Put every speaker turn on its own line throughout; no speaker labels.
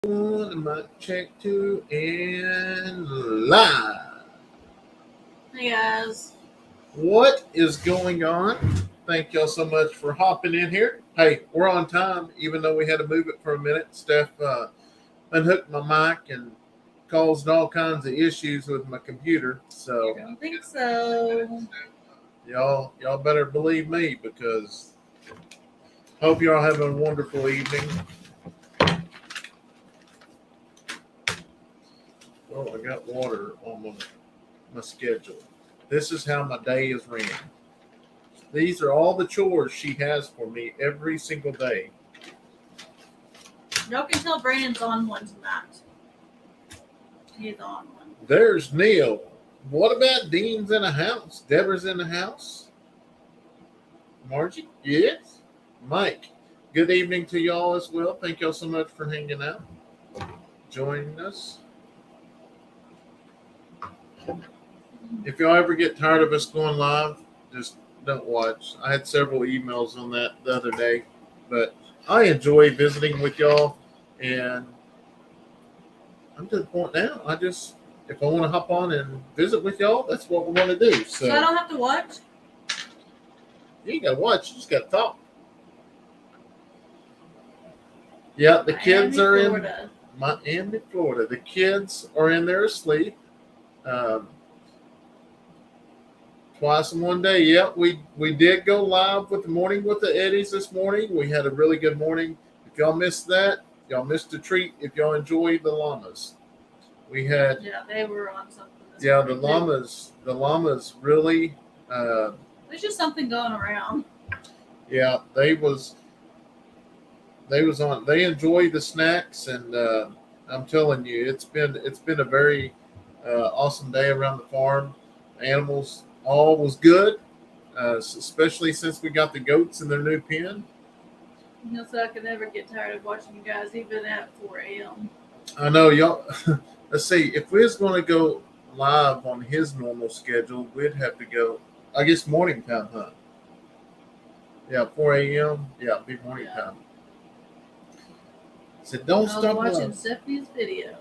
Mic check two and live.
Hey guys.
What is going on? Thank y'all so much for hopping in here. Hey, we're on time, even though we had to move it for a minute. Steph unhooked my mic and caused all kinds of issues with my computer. So
I don't think so.
y'all better believe me because hope y'all having a wonderful evening. Oh, I got water on my schedule. This is how my day is ran. These are all the chores she has for me every single day.
Y'all can tell Brandon's on one tonight. He's on one.
There's Neil. What about Dean's in the house? Deborah's in the house? Margie? Yes. Mike. Good evening to y'all as well. Thank y'all so much for hanging out, joining us. If y'all ever get tired of us going live, just don't watch. I had several emails on that the other day, but I enjoy visiting with y'all, and I'm to the point now. If I want to hop on and visit with y'all, that's what we want to do.
So I don't have to watch?
You ain't got to watch. You just got to talk. Yeah, the kids are in Miami, Florida. The kids are in there asleep. Twice in one day. Yep, we did go live with the morning with the Eddies this morning. We had a really good morning. If y'all missed that, y'all missed a treat. If y'all enjoyed the llamas, we had.
Yeah, they were on something.
Yeah, the llamas really.
There's just something going around.
Yeah, they was on. They enjoyed the snacks, and I'm telling you, it's been a very awesome day around the farm. Animals all was good, especially since we got the goats in their new pen.
So I can never get tired of watching you guys, even at 4 a.m.
I know y'all. Let's see, if we was going to go live on his normal schedule, we'd have to go, I guess, morning time, huh? Yeah, 4 a.m. Yeah, it'd be morning time. So don't stop
watching Stephanie's video.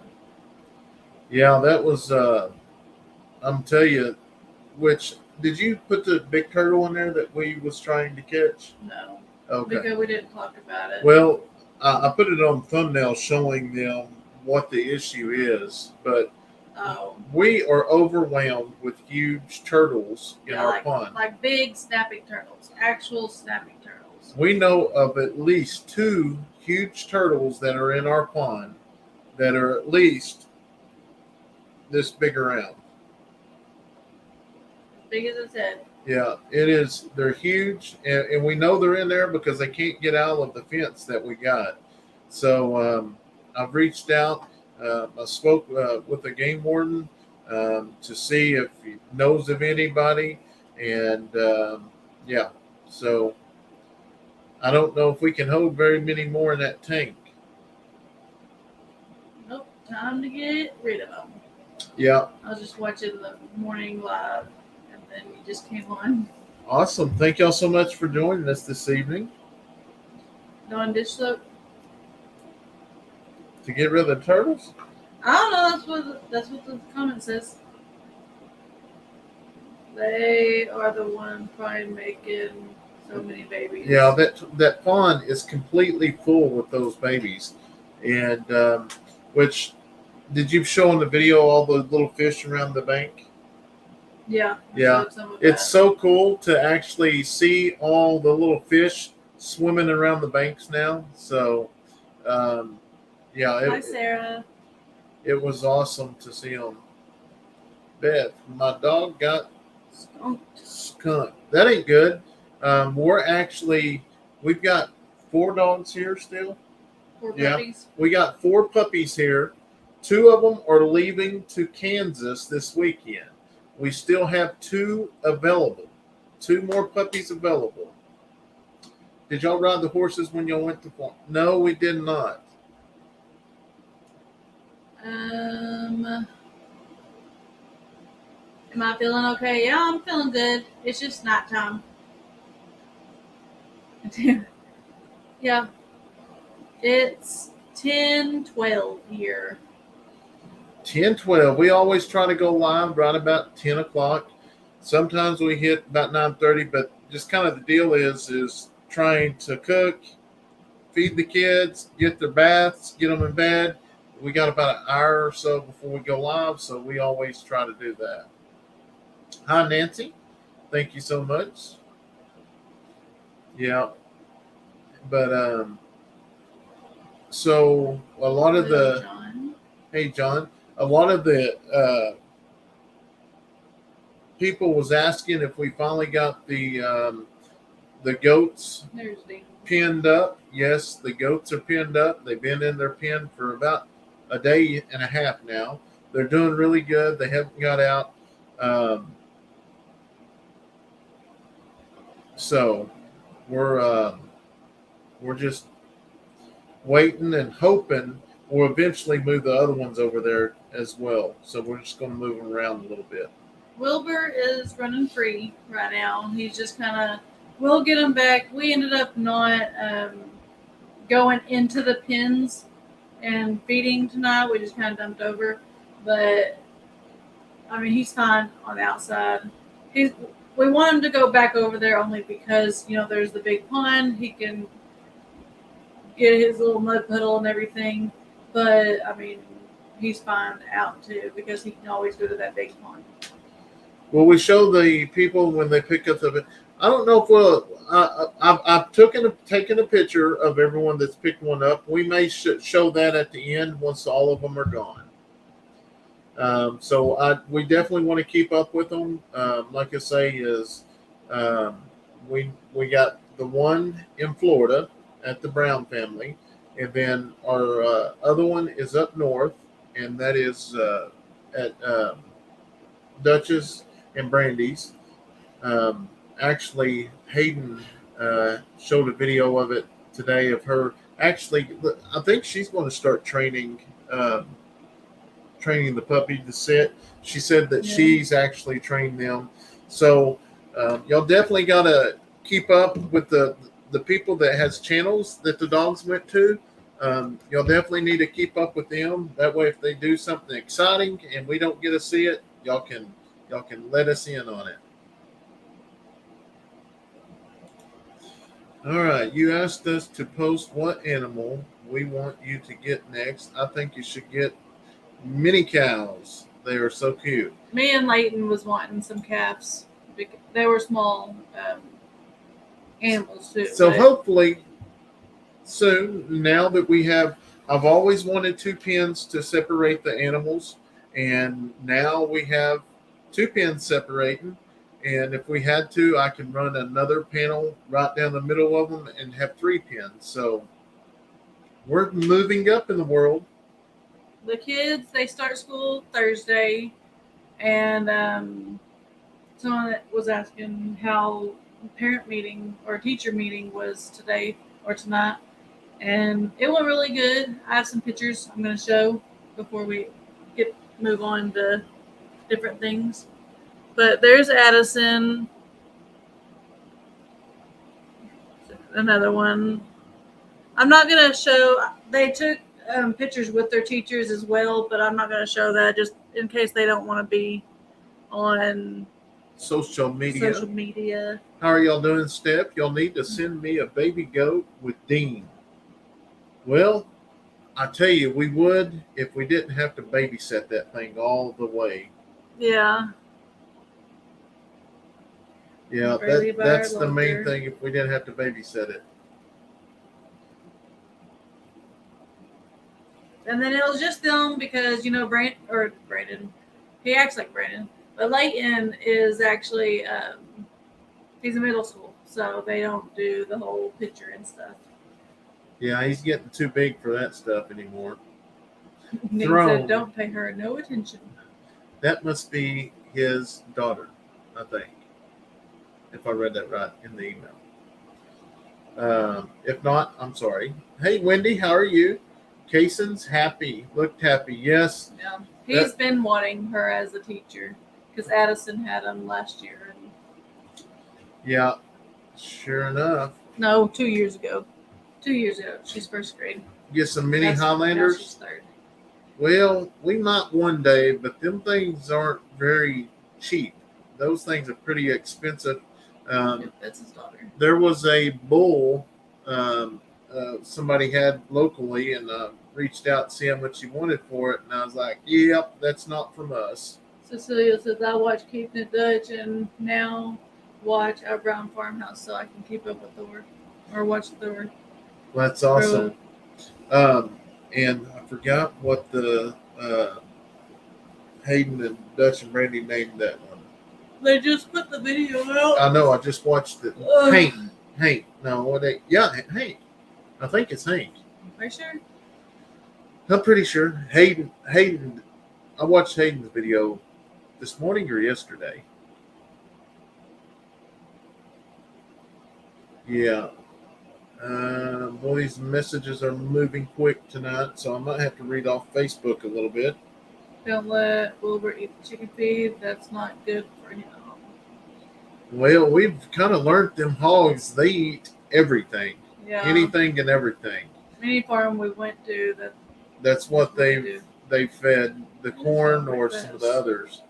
Yeah, that was. I'm telling you. Which did you put the big turtle in there that we was trying to catch?
No.
Okay.
Because we didn't talk about it.
Well, I put it on thumbnail showing them what the issue is, but we are overwhelmed with huge turtles in our pond.
Like big snapping turtles, actual snapping turtles.
We know of at least 2 huge turtles that are in our pond that are at least this big around.
Big as his head.
Yeah, it is. They're huge, and we know they're in there because they can't get out of the fence that we got. So I've reached out. I spoke with the game warden to see if he knows of anybody, and yeah. So I don't know if we can hold very many more in that tank.
Nope, time to get rid of them.
Yeah.
I was just watching the morning live. And you just came on.
Awesome. Thank y'all so much for joining us this evening.
No dish soap?
To get rid of the turtles?
I don't know. That's what the comment says. They are the one probably making so many babies.
Yeah, that pond is completely full with those babies. And which, did you show in the video all the little fish around the bank?
Yeah.
It's so cool to actually see all the little fish swimming around the banks now. So, yeah.
Hi, Sarah.
It was awesome to see them. Beth, my dog got skunked. That ain't good. We've got 4 dogs here still.
4 puppies?
We got 4 puppies here. 2 of them are leaving to Kansas this weekend. We still have 2 available. 2 more puppies available. Did y'all ride the horses when y'all went to farm? No, we did not.
Am I feeling okay? Yeah, I'm feeling good. It's just nighttime. Yeah. It's 10:12 here.
10:12. We always try to go live right about 10 o'clock. Sometimes we hit about 9:30, but just kind of the deal is trying to cook, feed the kids, get their baths, get them in bed. We got about an hour or so before we go live, so we always try to do that. Hi, Nancy. Thank you so much. Yeah, but so a lot of the
John.
hey John, a lot of the people was asking if we finally got the goats
There's Dean.
pinned up. Yes, the goats are pinned up. They've been in their pen for about a day and a half now. They're doing really good. They haven't got out. So we're just waiting and hoping we'll eventually move the other ones over there as well. So we're just going to move them around a little bit.
Wilbur is running free right now. He's just kind of, we'll get him back. We ended up not going into the pens and feeding tonight. We just kind of dumped over. But, I mean, he's fine on the outside. We want him to go back over there only because, there's the big pond. He can get his little mud puddle and everything. But, I mean, he's fine out too because he can always go to that big pond.
Well, we show the people when they pick up the. I don't know if I've taken a picture of everyone that's picked one up. We may show that at the end once all of them are gone. So we definitely want to keep up with them. Like I say, we got the one in Florida at the Brown family, and then our other one is up north, and that is at Duchess and Brandy's. Actually, Hayden showed a video of it today of her. Actually, I think she's going to start training the puppy to sit. She said that she's actually trained them. So y'all definitely got to keep up with the people that has channels that the dogs went to. Y'all definitely need to keep up with them. That way, if they do something exciting and we don't get to see it, y'all can let us in on it. All right, you asked us to post what animal we want you to get next. I think you should get mini cows. They are so cute.
Me and Leighton was wanting some calves. They were small animals too.
So hopefully soon, now that we have, I've always wanted 2 pens to separate the animals, and now we have 2 pens separating. And if we had to, I can run another panel right down the middle of them and have 3 pens. So we're moving up in the world.
The kids, they start school Thursday, and someone was asking how parent meeting or teacher meeting was today or tonight, and it went really good. I have some pictures I'm going to show before we move on to different things. But there's Addison, another one. I'm not going to show. They took pictures with their teachers as well, but I'm not going to show that just in case they don't want to be on
social media. How are y'all doing, Steph? Y'all need to send me a baby goat with Dean. Well, I tell you, we would if we didn't have to babysit that thing all the way.
Yeah.
Yeah, that's the main thing, if we didn't have to babysit it.
And then it was just them because, Brandon, he acts like Brandon. But Leighton is actually, he's in middle school, so they don't do the whole picture and stuff.
Yeah, he's getting too big for that stuff anymore.
Nick said, don't pay her no attention.
That must be his daughter, I think, if I read that right in the email. If not, I'm sorry. Hey, Wendy, how are you? Kayson's happy. Looked happy. Yes.
Yeah. He's been wanting her as a teacher because Addison had him last year.
Yeah, sure enough.
No, 2 years ago. 2 years ago. She's first grade.
get some mini
Now she's
Highlanders.
third.
Well, we might one day, but them things aren't very cheap. Those things are pretty expensive.
Yep, that's his daughter.
There was a bull somebody had locally, and reached out to see how much he wanted for it, and I was like, "Yep, that's not from us."
Cecilia says, I watch Keeping It Dutch and now watch Our Brown Farmhouse so I can keep up with Thor. Or watch Thor.
That's awesome. And I forgot what the Hayden and Dutch and Brandy named that one.
They just put the video out.
I know. I just watched it. Hank. No, what? Hank. I think it's Hank.
Are you sure?
I'm pretty sure. Hayden. I watched Hayden's video this morning or yesterday. Yeah. Boy, these messages are moving quick tonight, so I might have to read off Facebook a little bit.
Don't let Wilbur eat the chicken feed. That's not good for him.
Well, we've kind of learned them hogs, they eat everything.
Yeah.
Anything and everything.
Any farm we went to,
that's what they
do.
They fed the corn or some of the others.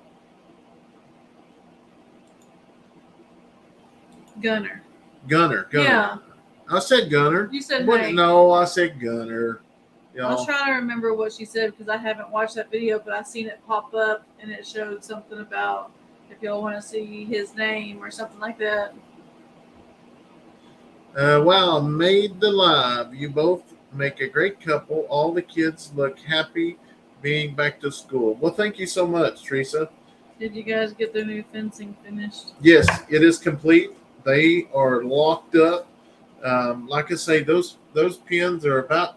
Gunner.
Yeah. I said Gunner.
You said
Hank. No, I said Gunner.
I was trying to remember what she said because I haven't watched that video, but I seen it pop up and it showed something about if y'all want to see his name or something like that.
Wow, made the live. You both make a great couple. All the kids look happy being back to school. Well, thank you so much, Teresa.
Did you guys get their new fencing finished?
Yes, it is complete. They are locked up. Like I say, those pins are about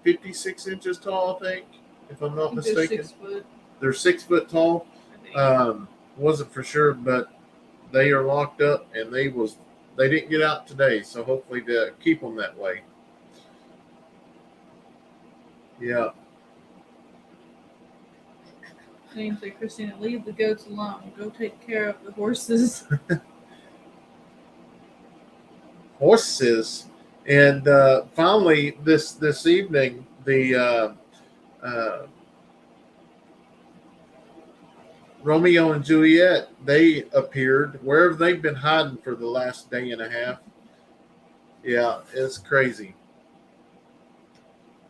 56 inches tall, I think, if I'm not mistaken.
They're 6 foot.
They're 6 foot tall. Wasn't for sure, but they are locked up, and they didn't get out today, so hopefully to keep them that way. Yeah.
James said, Christina, leave the goats alone. Go take care of the horses.
Horses. And finally, this evening, the Romeo and Juliet, they appeared wherever they've been hiding for the last day and a half. Yeah, it's crazy.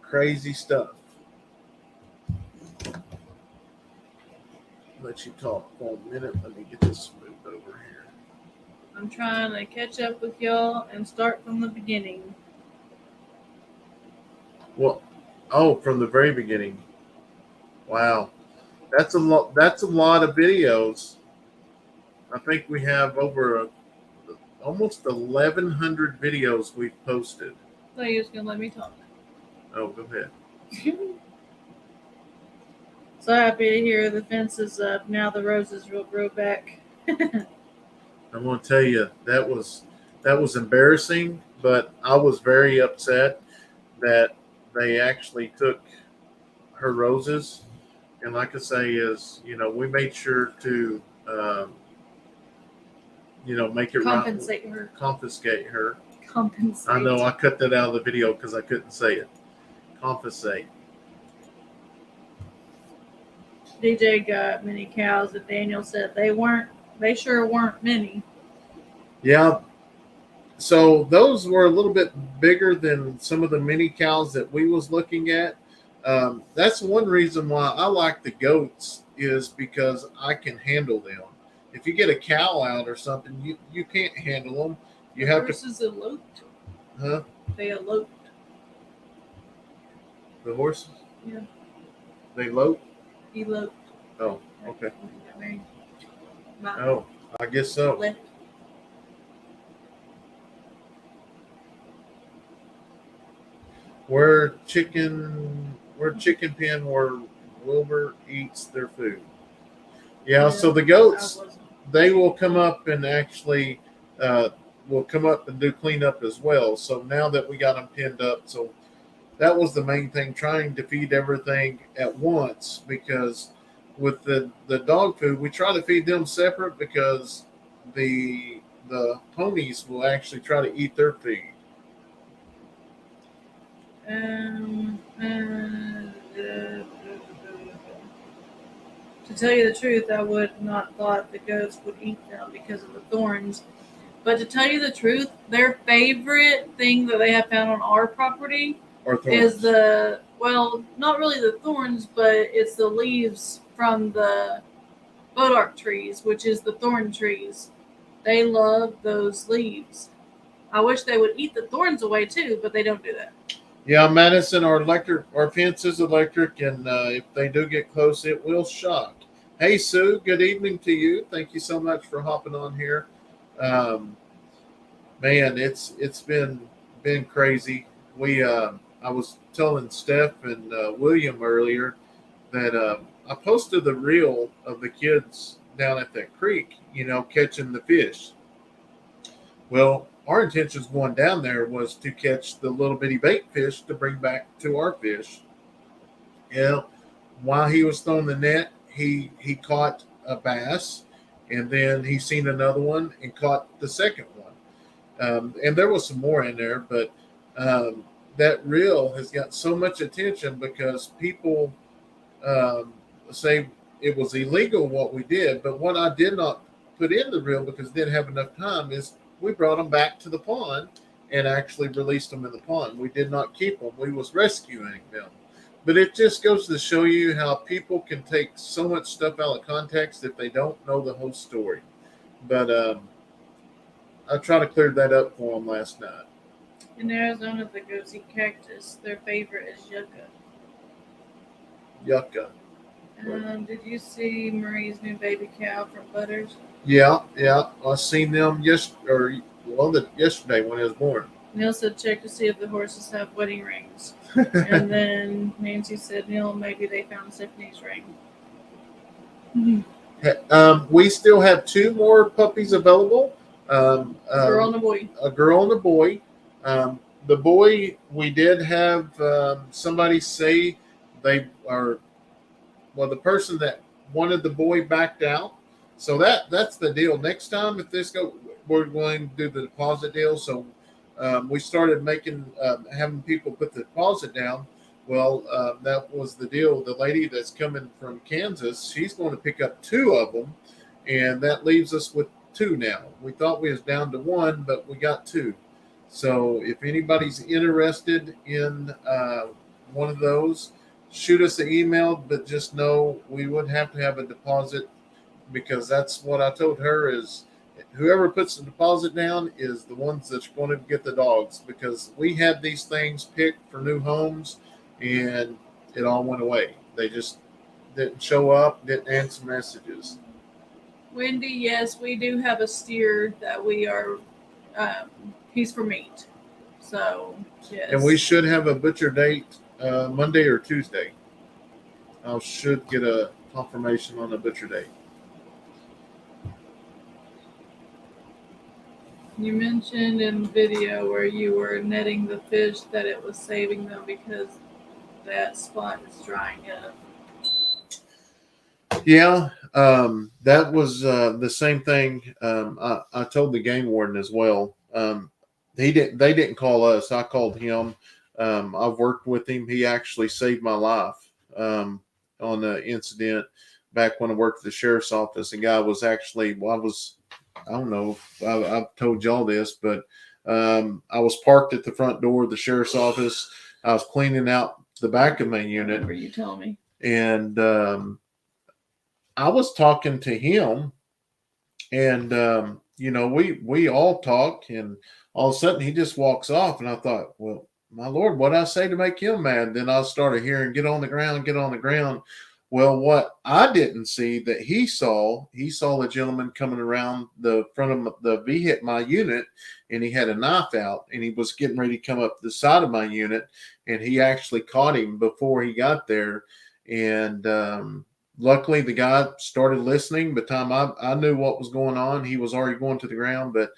Crazy stuff. Let you talk for a minute. Let me get this moved over here.
I'm trying to catch up with y'all and start from the beginning.
Well, from the very beginning. Wow. That's a lot. That's a lot of videos. I think we have over almost 1,100 videos we've posted.
I thought you was gonna let me talk.
Oh, go ahead.
So happy to hear the fence is up. Now the roses will grow back.
I'm going to tell you that was embarrassing, but I was very upset that they actually took her roses. And like I say, we made sure to, make it
confiscate
right.
her.
Confiscate her.
Compensate.
I know I cut that out of the video because I couldn't say it. Confiscate.
DJ got many cows, and Daniel said they sure weren't many.
Yeah. So those were a little bit bigger than some of the mini cows that we was looking at. That's one reason why I like the goats is because I can handle them. If you get a cow out or something, you can't handle them. You have
horses eloped.
Huh?
They eloped.
The horses?
Yeah.
They eloped?
Eloped.
Oh, okay.
Got married.
Oh, I guess so.
Left.
Where chicken pen where Wilbur eats their food. Yeah, so the goats, they will come up and actually will come up and do cleanup as well. So now that we got them pinned up, so that was the main thing, trying to feed everything at once, because with the dog food, we try to feed them separate because the ponies will actually try to eat their feed.
To tell you the truth, I would not thought the goats would eat them because of the thorns. But to tell you the truth, their favorite thing that they have found on our property
Or
is
thorns.
not really the thorns, but it's the leaves from the bodark trees, which is the thorn trees. They love those leaves. I wish they would eat the thorns away too, but they don't do that.
Yeah, Madison, our fence is electric, and if they do get close, it will shock. Hey, Sue, good evening to you. Thank you so much for hopping on here. Um, Man, it's been crazy. We I was telling Steph and William earlier that I posted the reel of the kids down at that creek, catching the fish. Well, our intentions going down there was to catch the little bitty bait fish to bring back to our fish. Yeah, while he was throwing the net, he caught a bass, and then he seen another one and caught the second one. And there was some more in there, but um, that reel has got so much attention because people um, say it was illegal what we did. But what I did not put in the reel because I didn't have enough time is we brought them back to the pond and actually released them in the pond. We did not keep them. We was rescuing them. But it just goes to show you how people can take so much stuff out of context if they don't know the whole story. But I tried to clear that up for them last night.
In Arizona, the goats eat cactus. Their favorite is yucca.
Yucca.
Did you see Marie's new baby cow from Butters?
Yeah, yeah. I seen them yesterday when it was born.
Neil said check to see if the horses have wedding rings. And then Nancy said, Neil, maybe they found Stephanie's ring.
We still have two more puppies available.
A girl and a boy.
A girl and a boy. The boy, we did have somebody say they are, well, the person that wanted the boy backed out. So that's the deal. Next time, if this go, we're going to do the deposit deal. So we started having people put the deposit down. Well, that was the deal. The lady that's coming from Kansas, she's going to pick up two of them, and that leaves us with two now. We thought we was down to one, but we got two. So if anybody's interested in one of those, shoot us an email. But just know we would have to have a deposit because that's what I told her is whoever puts the deposit down is the ones that's going to get the dogs because we had these things picked for new homes and it all went away. They just didn't show up, didn't answer messages.
Wendy, yes, we do have a steer that we are, he's for meat. So, yes.
And we should have a butcher date Monday or Tuesday. I should get a confirmation on the butcher date.
You mentioned in the video where you were netting the fish that it was saving them because that spot is drying up.
Yeah, that was the same thing. I told the game warden as well. They didn't call us. I called him. I've worked with him. He actually saved my life on the incident back when I worked at the sheriff's office. The guy was actually, I don't know if I've told y'all this, but I was parked at the front door of the sheriff's office. I was cleaning out the back of my unit.
Remember you telling me.
And I was talking to him, and we all talk, and all of a sudden he just walks off, and I thought, well, my Lord, what did I say to make him mad? Then I started hearing, get on the ground, get on the ground. Well, what I didn't see that he saw the gentleman coming around the front of the vehicle, my unit, and he had a knife out, and he was getting ready to come up the side of my unit, and he actually caught him before he got there, and luckily the guy started listening. By the time I knew what was going on, he was already going to the ground. But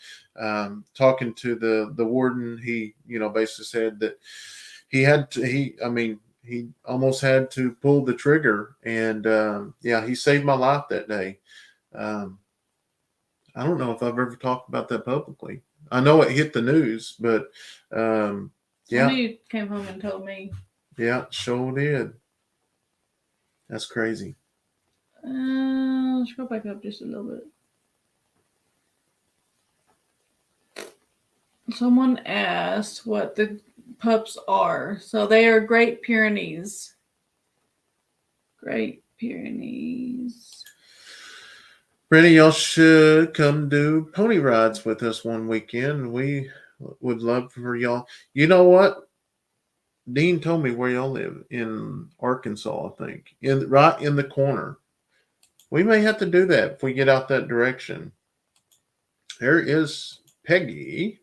talking to the warden, he basically said that he had to. He almost had to pull the trigger, and he saved my life that day. I don't know if I've ever talked about that publicly. I know it hit the news, but Yeah.
I knew you came home and told me.
Yeah, sure did. That's crazy.
Scroll back up just a little bit. Someone asked what the pups are. So they are Great Pyrenees. Great Pyrenees.
Brittany, y'all should come do pony rides with us one weekend. We would love for y'all. You know what? Dean told me where y'all live in Arkansas, I think. Right in the corner. We may have to do that if we get out that direction. There is Peggy.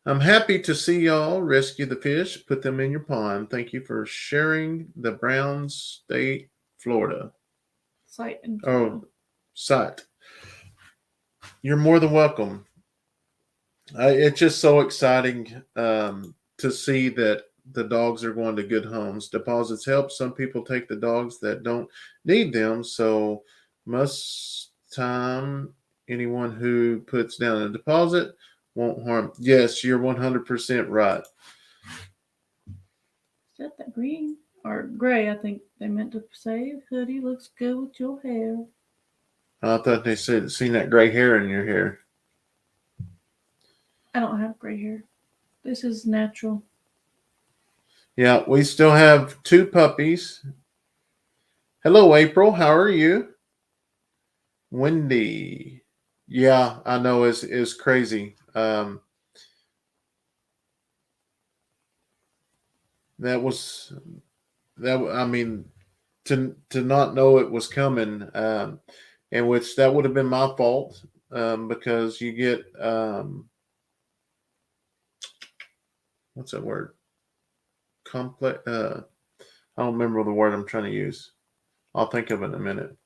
I'm happy to see y'all rescue the fish, put them in your pond. Thank you for sharing the Brown State, Florida.
Site in Florida.
Site. You're more than welcome. It's just so exciting to see that the dogs are going to good homes. Deposits help. Some people take the dogs that don't need them. So most time, anyone who puts down a deposit won't harm. Yes, you're 100% right.
Is that the green or gray? I think they meant to say hoodie looks good with your hair.
I thought they said seen that gray hair in your hair.
I don't have gray hair. This is natural.
Yeah, we still have 2 puppies. Hello, April. How are you? Wendy. Yeah, I know is crazy. That was that. I mean, to not know it was coming, in which that would have been my fault, because you get what's that word? Complex. I don't remember the word I'm trying to use. I'll think of it in a minute.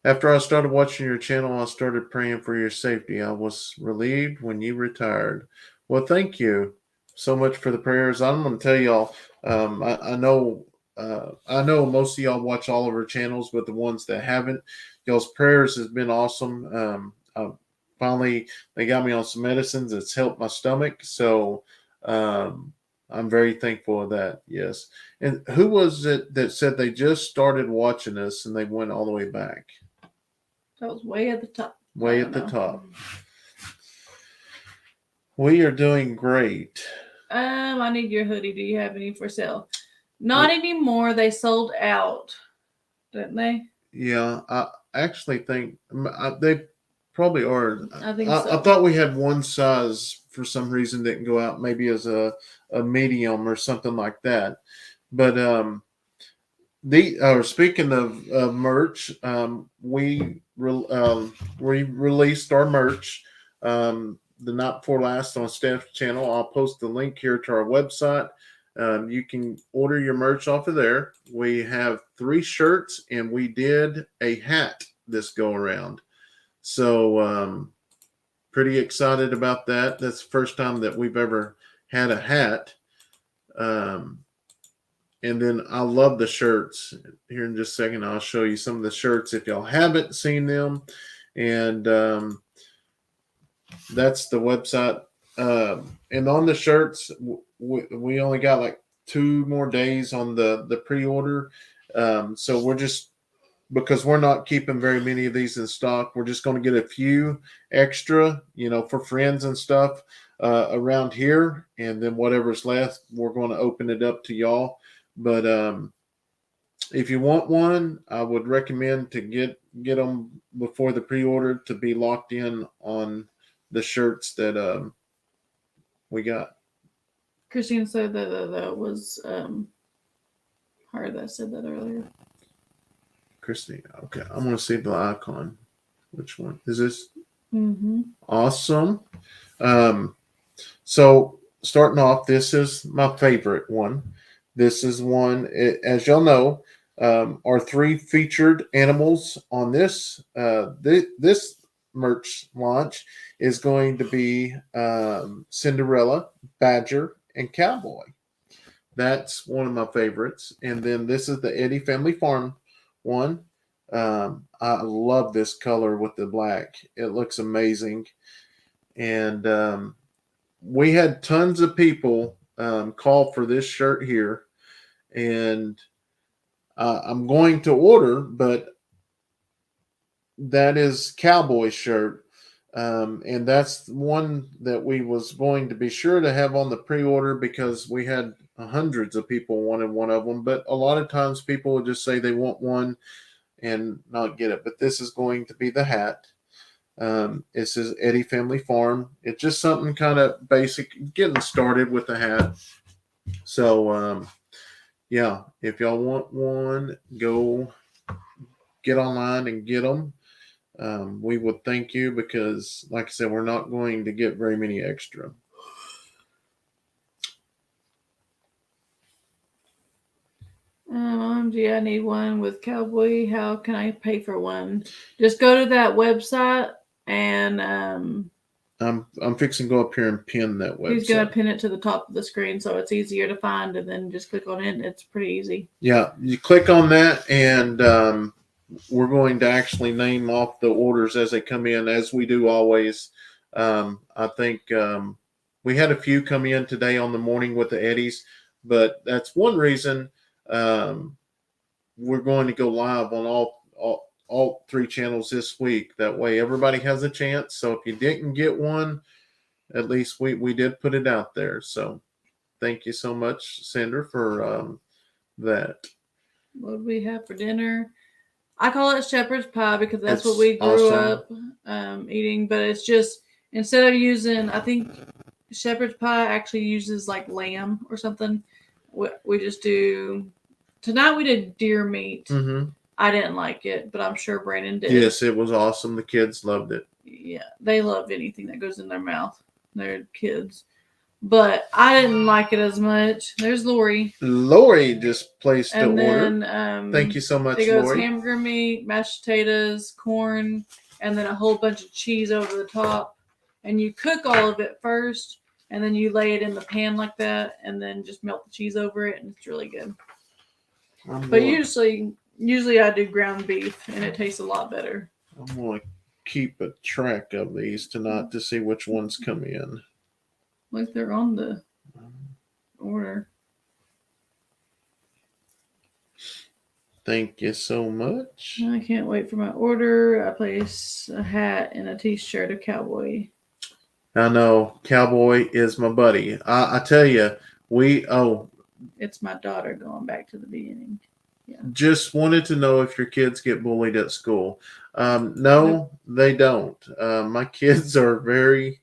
After I started watching your channel, I started praying for your safety. I was relieved when you retired. Well, thank you so much for the prayers. I'm going to tell y'all. I know. I know most of y'all watch all of our channels, but the ones that haven't, y'all's prayers has been awesome. Finally, they got me on some medicines. It's helped my stomach, so I'm very thankful of that. Yes. And who was it that said they just started watching us and they went all the way back?
That was way at the top.
Way at the top. We are doing great.
I need your hoodie. Do you have any for sale? Not anymore. They sold out, didn't they?
Yeah, I actually think they probably are.
I think so.
I thought we had one size for some reason didn't go out, maybe as a medium or something like that. But speaking of merch, we released our merch the night before last on Steph's channel. I'll post the link here to our website. You can order your merch off of there. We have 3 shirts and we did a hat this go around. So pretty excited about that. That's the first time that we've ever had a hat. And then I love the shirts. Here in just a second, I'll show you some of the shirts if y'all haven't seen them. And that's the website. And on the shirts, we only got like 2 more days on the pre-order. So we're just, because we're not keeping very many of these in stock, we're just going to get a few extra, for friends and stuff around here. And then whatever's left, we're going to open it up to y'all. But if you want one, I would recommend to get them before the pre-order to be locked in on the shirts that we got.
Christine said that was her that said that earlier.
Christine, okay. I'm going to see the icon. Which one is this?
Mm-hmm.
Awesome. So starting off, this is my favorite one. This is one, as y'all know, our 3 featured animals on this this merch launch is going to be Cinderella, Badger, and Cowboy. That's one of my favorites. And then this is the Eddy Family Farm one. I love this color with the black. It looks amazing. And we had tons of people call for this shirt here, and I'm going to order, but that is Cowboy shirt. And that's one that we was going to be sure to have on the pre-order because we had hundreds of people wanted one of them. But a lot of times people will just say they want one and not get it. But this is going to be the hat. It says Eddy Family Farm. It's just something kind of basic, getting started with the hat. So, yeah, if y'all want one, go get online and get them. We would thank you because, like I said, we're not going to get very many extra.
OMG, I need one with Cowboy. How can I pay for one? Just go to that website and
I'm fixing to go up here and pin that website.
he's gonna pin it to the top of the screen so it's easier to find, and then just click on it. It's pretty easy.
Yeah, you click on that, and we're going to actually name off the orders as they come in, as we do always. I think we had a few come in today on the morning with the Eddys, but that's one reason we're going to go live on all 3 channels this week. That way everybody has a chance. So if you didn't get one, at least we did put it out there. So thank you so much, Sandra, for that.
What did we have for dinner? I call it shepherd's pie because that's what we grew up eating. But it's just, instead of using, I think shepherd's pie actually uses like lamb or something. We just do, tonight we did deer meat.
Mm-hmm.
I didn't like it, but I'm sure Brandon did.
Yes, it was awesome. The kids loved it.
Yeah, they love anything that goes in their mouth. They're kids. But I didn't like it as much. There's Lori.
Lori just placed the
then,
order. Thank you so much,
it goes
Lori.
hamburger meat, mashed potatoes, corn, and then a whole bunch of cheese over the top. And you cook all of it first, and then you lay it in the pan like that, and then just melt the cheese over it, and it's really good. But usually I do ground beef, and it tastes a lot better.
I'm going to keep a track of these tonight to see which ones come in.
Like they're on the order.
Thank you so much.
I can't wait for my order. I place a hat and a t-shirt of Cowboy.
I know. Cowboy is my buddy. I tell you,
it's my daughter going back to the beginning. Yeah.
Just wanted to know if your kids get bullied at school. No, they don't. My kids are very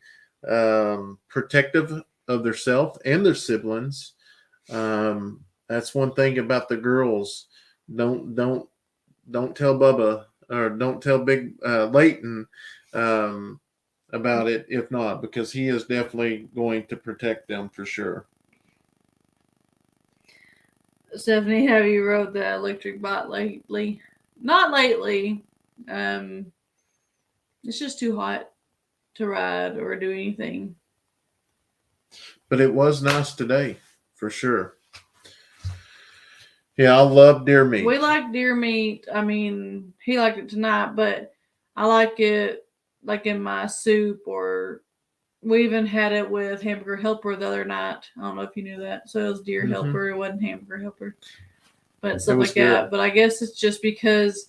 protective of themselves and their siblings. That's one thing about the girls. Don't tell Bubba or don't tell Big Leighton about it. If not, because he is definitely going to protect them for sure.
Stephanie, have you rode the electric bike lately? Not lately. It's just too hot to ride or do anything.
But it was nice today, for sure. Yeah, I love deer meat.
We like deer meat. I mean, he liked it tonight, but I like it like in my soup, or we even had it with Hamburger Helper the other night. I don't know if you knew that. So it was deer helper. It wasn't Hamburger Helper. But stuff like that. Good. But I guess it's just because,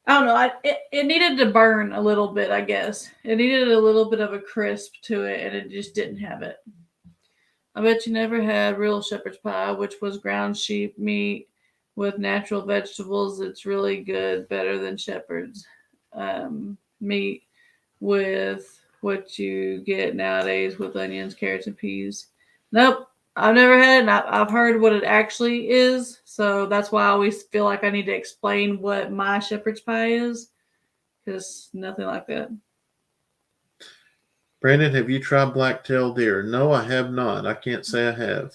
I don't know, it needed to burn a little bit, I guess. It needed a little bit of a crisp to it, and it just didn't have it. I bet you never had real shepherd's pie, which was ground sheep meat with natural vegetables. It's really good, better than shepherd's meat with what you get nowadays with onions, carrots, and peas. Nope, I've never had it, and I've heard what it actually is. So that's why I always feel like I need to explain what my shepherd's pie is, because nothing like that.
Brandon, have you tried black-tailed deer? No, I have not. I can't say I have.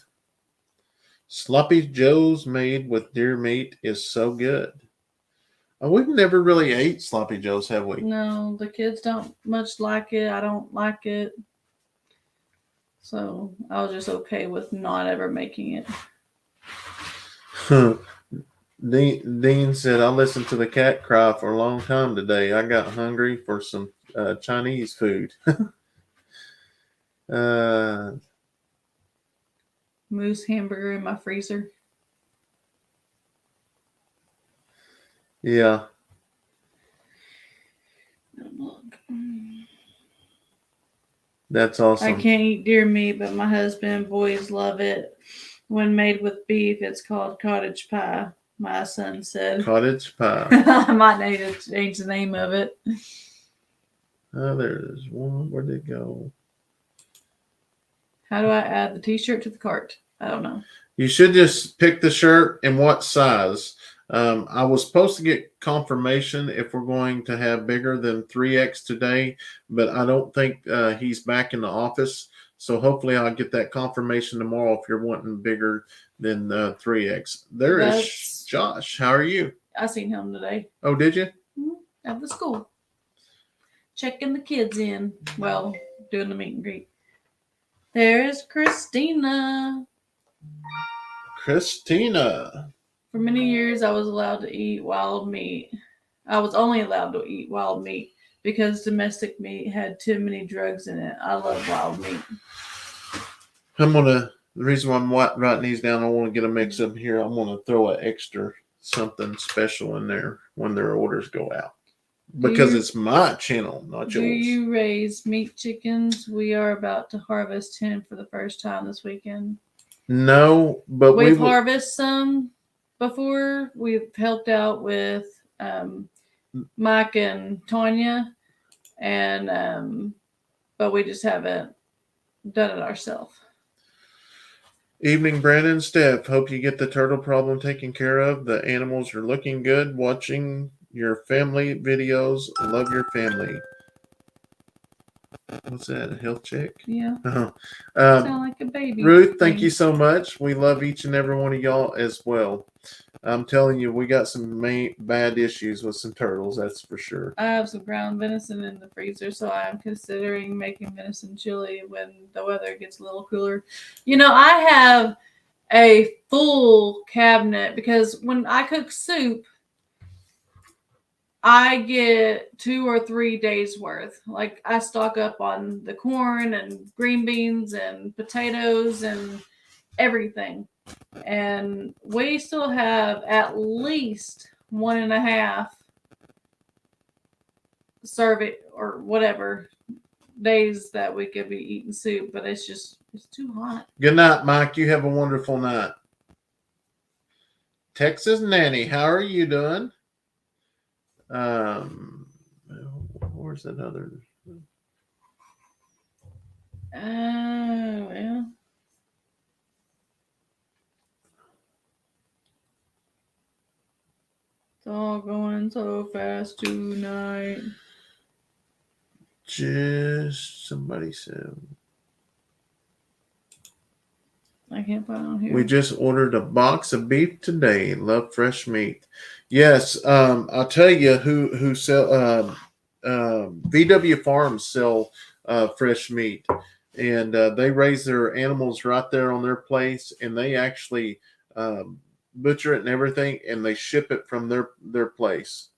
Sloppy Joe's made with deer meat is so good. We've never really ate Sloppy Joe's, have we?
No, the kids don't much like it. I don't like it. So I was just okay with not ever making it.
Dean said, I listened to the cat cry for a long time today. I got hungry for some Chinese food.
moose hamburger in my freezer.
Yeah.
Look.
That's
I
awesome.
can't eat deer meat, but my husband and boys love it. When made with beef, it's called cottage pie, my son said.
Cottage pie.
I might need to change the name of it.
Oh, there's one. Where'd it go?
How do I add the t-shirt to the cart? I don't know.
You should just pick the shirt and what size. I was supposed to get confirmation if we're going to have bigger than 3X today, but I don't think he's back in the office. So hopefully I'll get that confirmation tomorrow if you're wanting bigger than 3X. There is Josh. How are you?
I seen him today.
Oh, did you?
At the school. Checking the kids in. Well, doing the meet and greet. There's Christina.
Christina.
For many years, I was allowed to eat wild meat. I was only allowed to eat wild meat because domestic meat had too many drugs in it. I love wild meat.
The reason why I'm writing these down, I want to get a mix up here. I'm going to throw an extra something special in there when their orders go out. Because it's my channel, not yours.
Do you raise meat chickens? We are about to harvest 10 for the first time this weekend.
No, but
we've harvested some before. We've helped out with Mike and Tanya, and but we just haven't done it ourselves.
Evening, Brandon and Steph. Hope you get the turtle problem taken care of. The animals are looking good. Watching your family videos. Love your family. What's that? A health check?
Yeah.
Sound
like a baby.
Ruth, thank you so much. We love each and every one of y'all as well. I'm telling you, we got some bad issues with some turtles, that's for sure.
I have some ground venison in the freezer, so I'm considering making venison chili when the weather gets a little cooler. I have a full cabinet because when I cook soup, I get 2 or 3 days worth. Like I stock up on the corn and green beans and potatoes and everything. And we still have at least 1.5 serving or whatever days that we could be eating soup, but it's too hot.
Good night, Mike. You have a wonderful night. Texas Nanny, how are you doing? Where's that other?
Yeah. It's all going so fast tonight.
Just somebody said.
I can't find it on here.
We just ordered a box of beef today. Love fresh meat. Yes, I'll tell you who sell VW Farms sell fresh meat, and they raise their animals right there on their place, and they actually butcher it and everything, and they ship it from their place.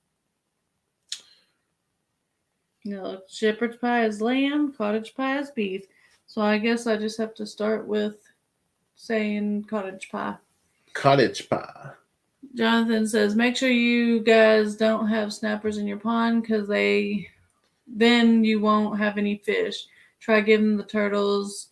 Shepherd's pie is lamb, cottage pie is beef. So I guess I just have to start with saying cottage pie.
Cottage pie.
Jonathan says, make sure you guys don't have snappers in your pond because then you won't have any fish. Try giving the turtles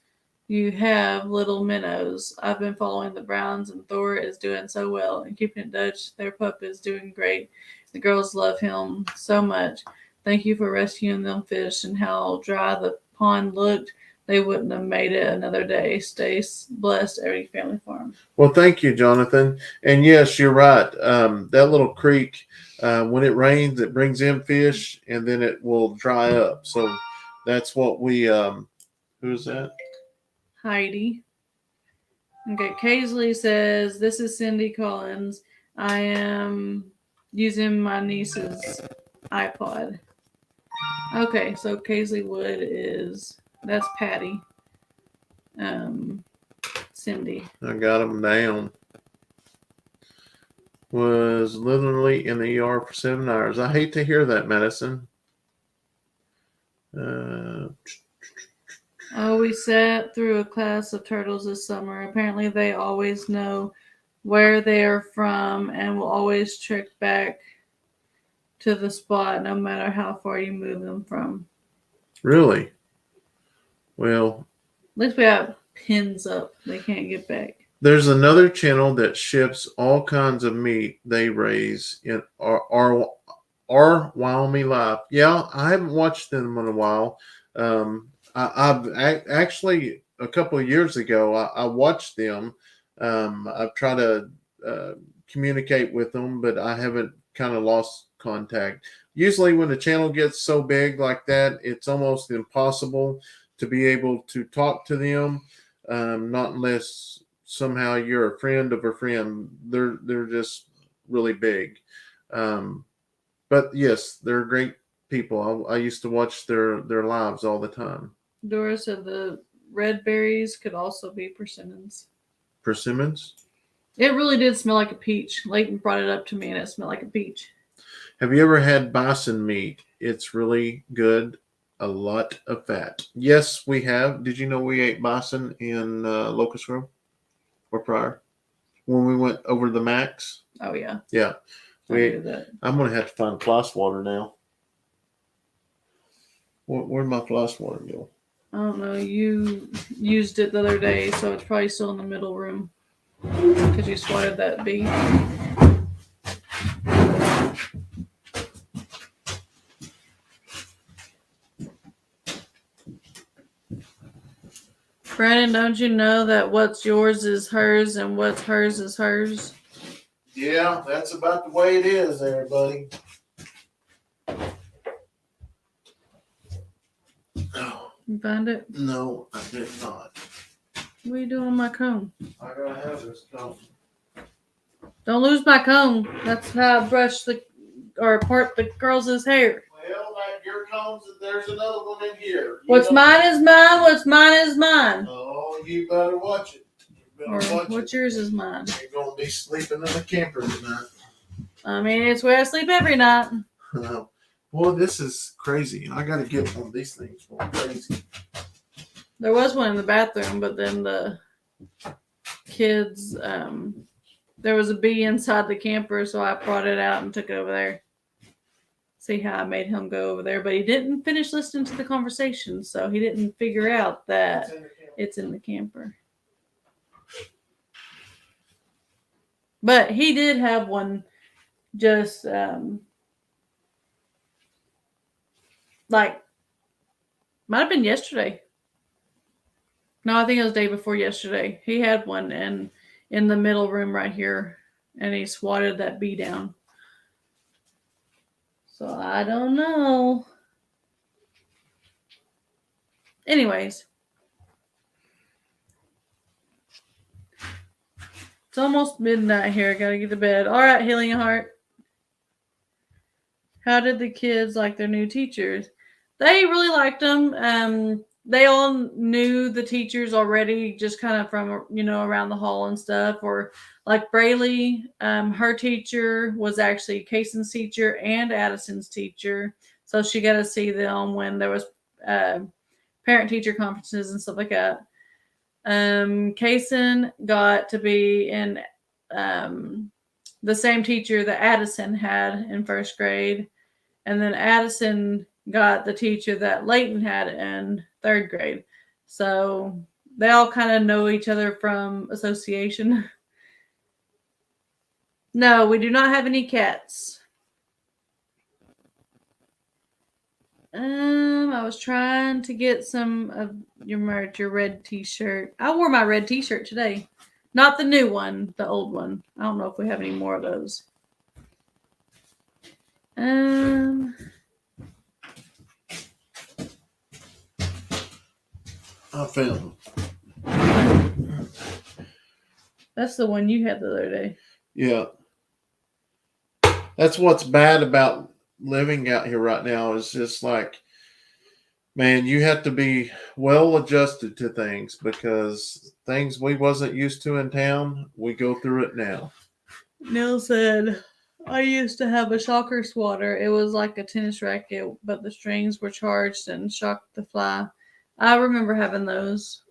you have little minnows. I've been following the Browns and Thor is doing so well and keeping it Dutch. Their pup is doing great. The girls love him so much. Thank you for rescuing them fish and how dry the pond looked. They wouldn't have made it another day. Stay blessed, Eddy Family Farm.
Well, thank you, Jonathan. And yes, you're right. That little creek, when it rains, it brings in fish, and then it will dry up. So that's what we. Who's that?
Heidi. Okay, Kaysley says, this is Cindy Collins. I am using my niece's iPod. Okay, so Kaysley Wood that's Patty. Cindy.
I got him down. Was literally in the ER for 7 hours. I hate to hear that, Madison.
Oh, we sat through a class of turtles this summer. Apparently, they always know where they are from and will always trek back to the spot no matter how far you move them from.
Really? Well,
At least we have pins up. They can't get back.
there's another channel that ships all kinds of meat they raise in our Wyoming Life. Yeah, I haven't watched them in a while. Actually a couple of years ago I watched them. I've tried to uh, communicate with them, but I haven't kind of lost contact. Usually, when the channel gets so big like that, it's almost impossible to be able to talk to them. Not unless somehow you're a friend of a friend. They're just really big. Um, but yes, they're great people. I used to watch their lives all the time.
Dora said the red berries could also be persimmons.
Persimmons.
It really did smell like a peach. Leighton brought it up to me and it smelled like a peach.
Have you ever had bison meat? It's really good. A lot of fat. Yes, we have. Did you know we ate bison in Locust Grove or prior when we went over the Max?
Oh, yeah.
Yeah,
I
we.
knew that.
I'm gonna have to find floss water now. Where'd my floss water go?
I don't know. You used it the other day, so it's probably still in the middle room because you swatted that bee. Brandon, don't you know that what's yours is hers and what's hers is hers?
Yeah, that's about the way it is, everybody. Oh,
You find it?
no, I did not.
What are you doing with my comb?
I gotta have this comb.
Don't lose my comb. That's how I brush or part the girls' hair.
Well, like your combs, there's another one in here.
What's mine is mine. What's mine is mine.
Oh, you better watch it.
Or what's yours is mine.
You're gonna be sleeping in the camper tonight.
I mean, it's where I sleep every night.
Well, this is crazy. I gotta get one of these things. Crazy.
There was one in the bathroom, but then the kids, there was a bee inside the camper, so I brought it out and took it over there. See how I made him go over there, but he didn't finish listening to the conversation, so he didn't figure out that it's in the camper. But he did have one just like might have been yesterday. No, I think it was the day before yesterday. He had one in the middle room right here, and he swatted that bee down. So I don't know. Anyways. It's almost midnight here. I gotta get to bed. All right, Healing Heart. How did the kids like their new teachers? They really liked them. They all knew the teachers already, just kind of from around the hall and stuff. Or like Braylee, her teacher was actually Kayson's teacher and Addison's teacher, so she got to see them when there was parent-teacher conferences and stuff like that. Kayson got to be in the same teacher that Addison had in first grade, and then Addison got the teacher that Leighton had in third grade. So they all kind of know each other from association. No, we do not have any cats. I was trying to get some of your merch, your red t-shirt. I wore my red t-shirt today. Not the new one, the old one. I don't know if we have any more of those.
I found them.
That's the one you had the other day.
Yeah. That's what's bad about living out here right now is just like, man, you have to be well adjusted to things because things we wasn't used to in town, we go through it now.
Neil said, I used to have a shocker swatter. It was like a tennis racket, but the strings were charged and shocked the fly. I remember having those.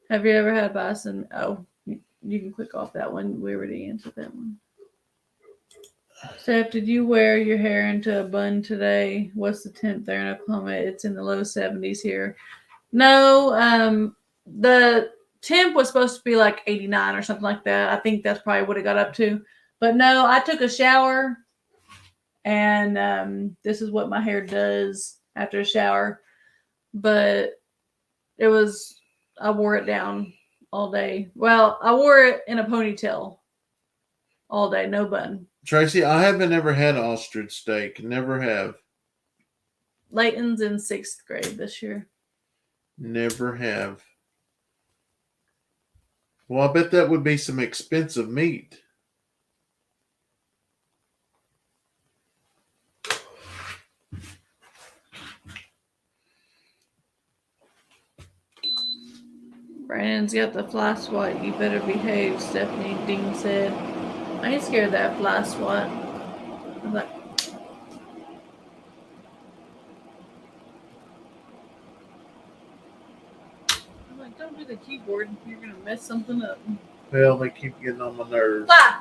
Have you ever had bison? Oh, you can click off that one. We already answered that one. Steph, did you wear your hair into a bun today? What's the temp there in Oklahoma? It's in the low 70s here. No, the temp was supposed to be like 89 or something like that. I think that's probably what it got up to. But no, I took a shower, and this is what my hair does after a shower. But it was, I wore it down all day. Well, I wore it in a ponytail all day, no bun.
Tracy, I haven't ever had ostrich steak. Never have.
Leighton's in 6th grade this year.
Never have. Well, I bet that would be some expensive meat.
Brandon's got the fly swat. You better behave, Stephanie Dean said. I ain't scared of that fly swat. I'm like, don't do the keyboard. You're going to mess something up.
Well, they keep getting on my nerves.
Fly!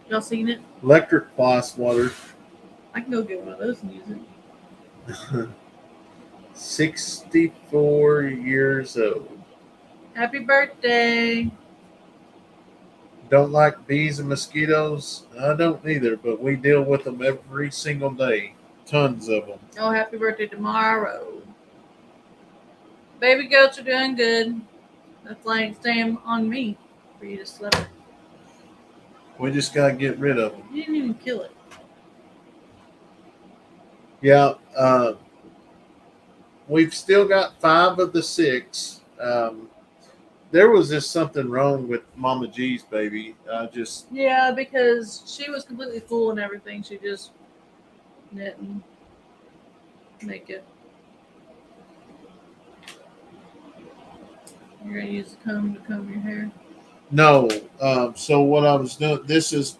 Y'all seen it?
Electric fly swatter.
I can go get one of those and use it.
64 years old.
Happy birthday.
Don't like bees and mosquitoes? I don't either, but we deal with them every single day. Tons of them.
Oh, happy birthday tomorrow. Baby goats are doing good. That's like staying on me for you to slip.
We just got to get rid of them.
You didn't even kill it.
Yeah, we've still got 5 of the 6. There was just something wrong with Mama G's baby.
Yeah, because she was completely full and everything. She just didn't make it. You're gonna use the comb to comb your hair?
No. So what I was doing, this is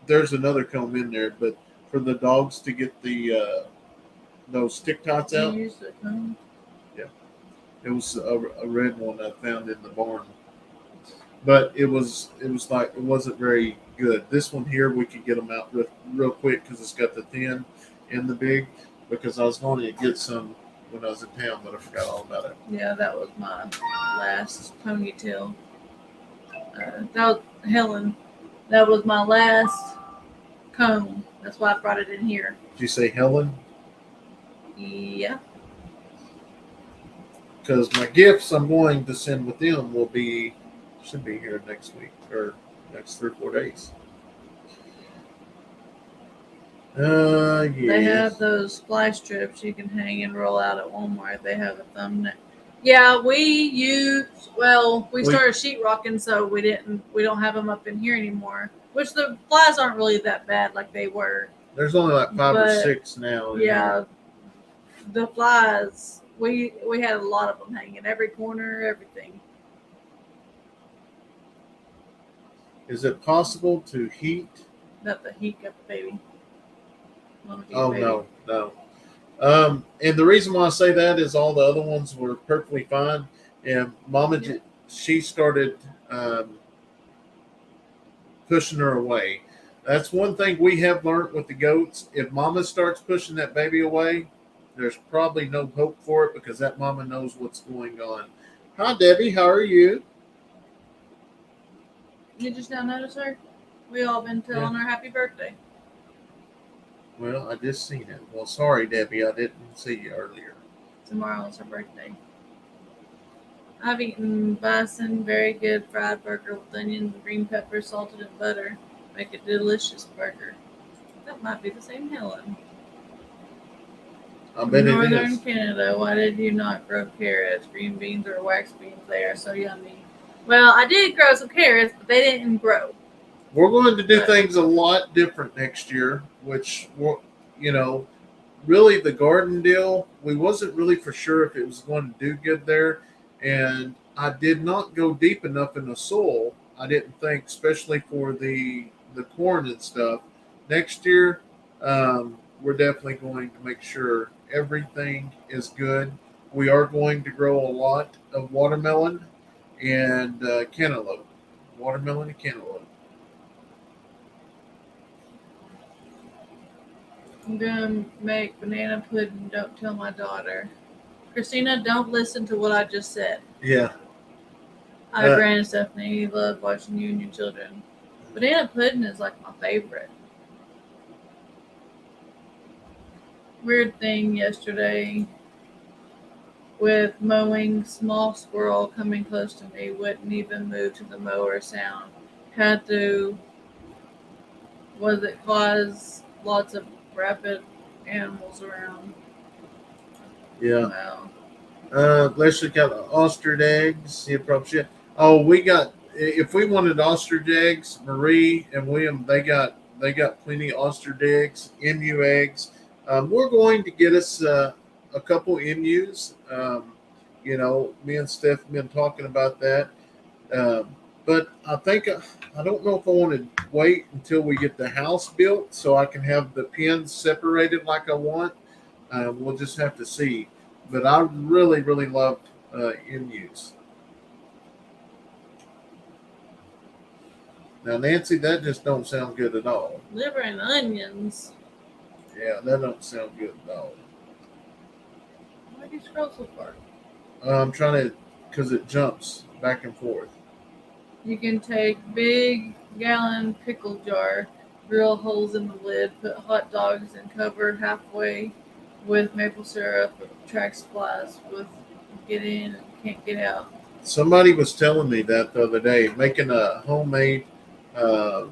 there's another comb in there, but for the dogs to get the those stick tots out.
You use the comb?
Yeah. It was a red one I found in the barn. But it was like, it wasn't very good. This one here, we could get them out real quick because it's got the thin and the big, because I was going to get some when I was in town, but I forgot all about it.
Yeah, that was my last ponytail. That was Helen. That was my last comb. That's why I brought it in here.
Did you say Helen?
Yeah.
Because my gifts I'm going to send with them should be here next week or next 3 or 4 days. Yeah.
They have those fly strips you can hang and roll out at Walmart. They have a thumbnail. Yeah, we started sheetrocking, so we don't have them up in here anymore. Which the flies aren't really that bad like they were.
There's only like 5 or 6 now.
Yeah, the flies. We had a lot of them hanging every corner, everything.
Is it possible to heat?
Not the heat got the baby.
Oh, baby. No. And the reason why I say that is all the other ones were perfectly fine. And Mama, she started pushing her away. That's one thing we have learned with the goats. If Mama starts pushing that baby away, there's probably no hope for it because that Mama knows what's going on. Hi, Debbie. How are you?
You just now notice her? We all been telling her happy birthday.
Well, I just seen it. Well, sorry, Debbie. I didn't see you earlier.
Tomorrow's her birthday. I've eaten bison, very good fried burger with onions and green peppers, salted in butter. Make a delicious burger. That might be the same Helen.
I bet
Northern
it is.
Canada, why did you not grow carrots, green beans, or wax beans? They are so yummy. Well, I did grow some carrots, but they didn't grow.
We're going to do things a lot different next year, which, really the garden deal, we wasn't really for sure if it was going to do good there. And I did not go deep enough in the soil. I didn't think, especially for the corn and stuff. Next year, we're definitely going to make sure everything is good. We are going to grow a lot of watermelon and cantaloupe. Watermelon and cantaloupe.
I'm gonna make banana pudding. Don't tell my daughter. Christina, don't listen to what I just said.
Yeah.
Brandon and Stephanie love watching you and your children. Banana pudding is like my favorite. Weird thing yesterday with mowing, small squirrel coming close to me wouldn't even move to the mower sound. Had to, was it cause lots of rabid animals around?
Yeah.
Wow.
Leslie got ostrich eggs. He probably should. Oh, we got. If we wanted ostrich eggs, Marie and William, they got plenty of ostrich eggs, emu eggs. We're going to get us a couple emus. Me and Steph have been talking about that. But I think I don't know if I want to wait until we get the house built so I can have the pens separated like I want. We'll just have to see. But I really, really love emus. Now, Nancy, that just don't sound good at all.
Liver and onions.
Yeah, that don't sound good at all.
Why do you scroll so far?
I'm trying to, because it jumps back and forth.
You can take big gallon pickle jar, drill holes in the lid, put hot dogs and cover halfway with maple syrup, attracts flies with get in and can't get out.
Somebody was telling me that the other day, making a homemade uh,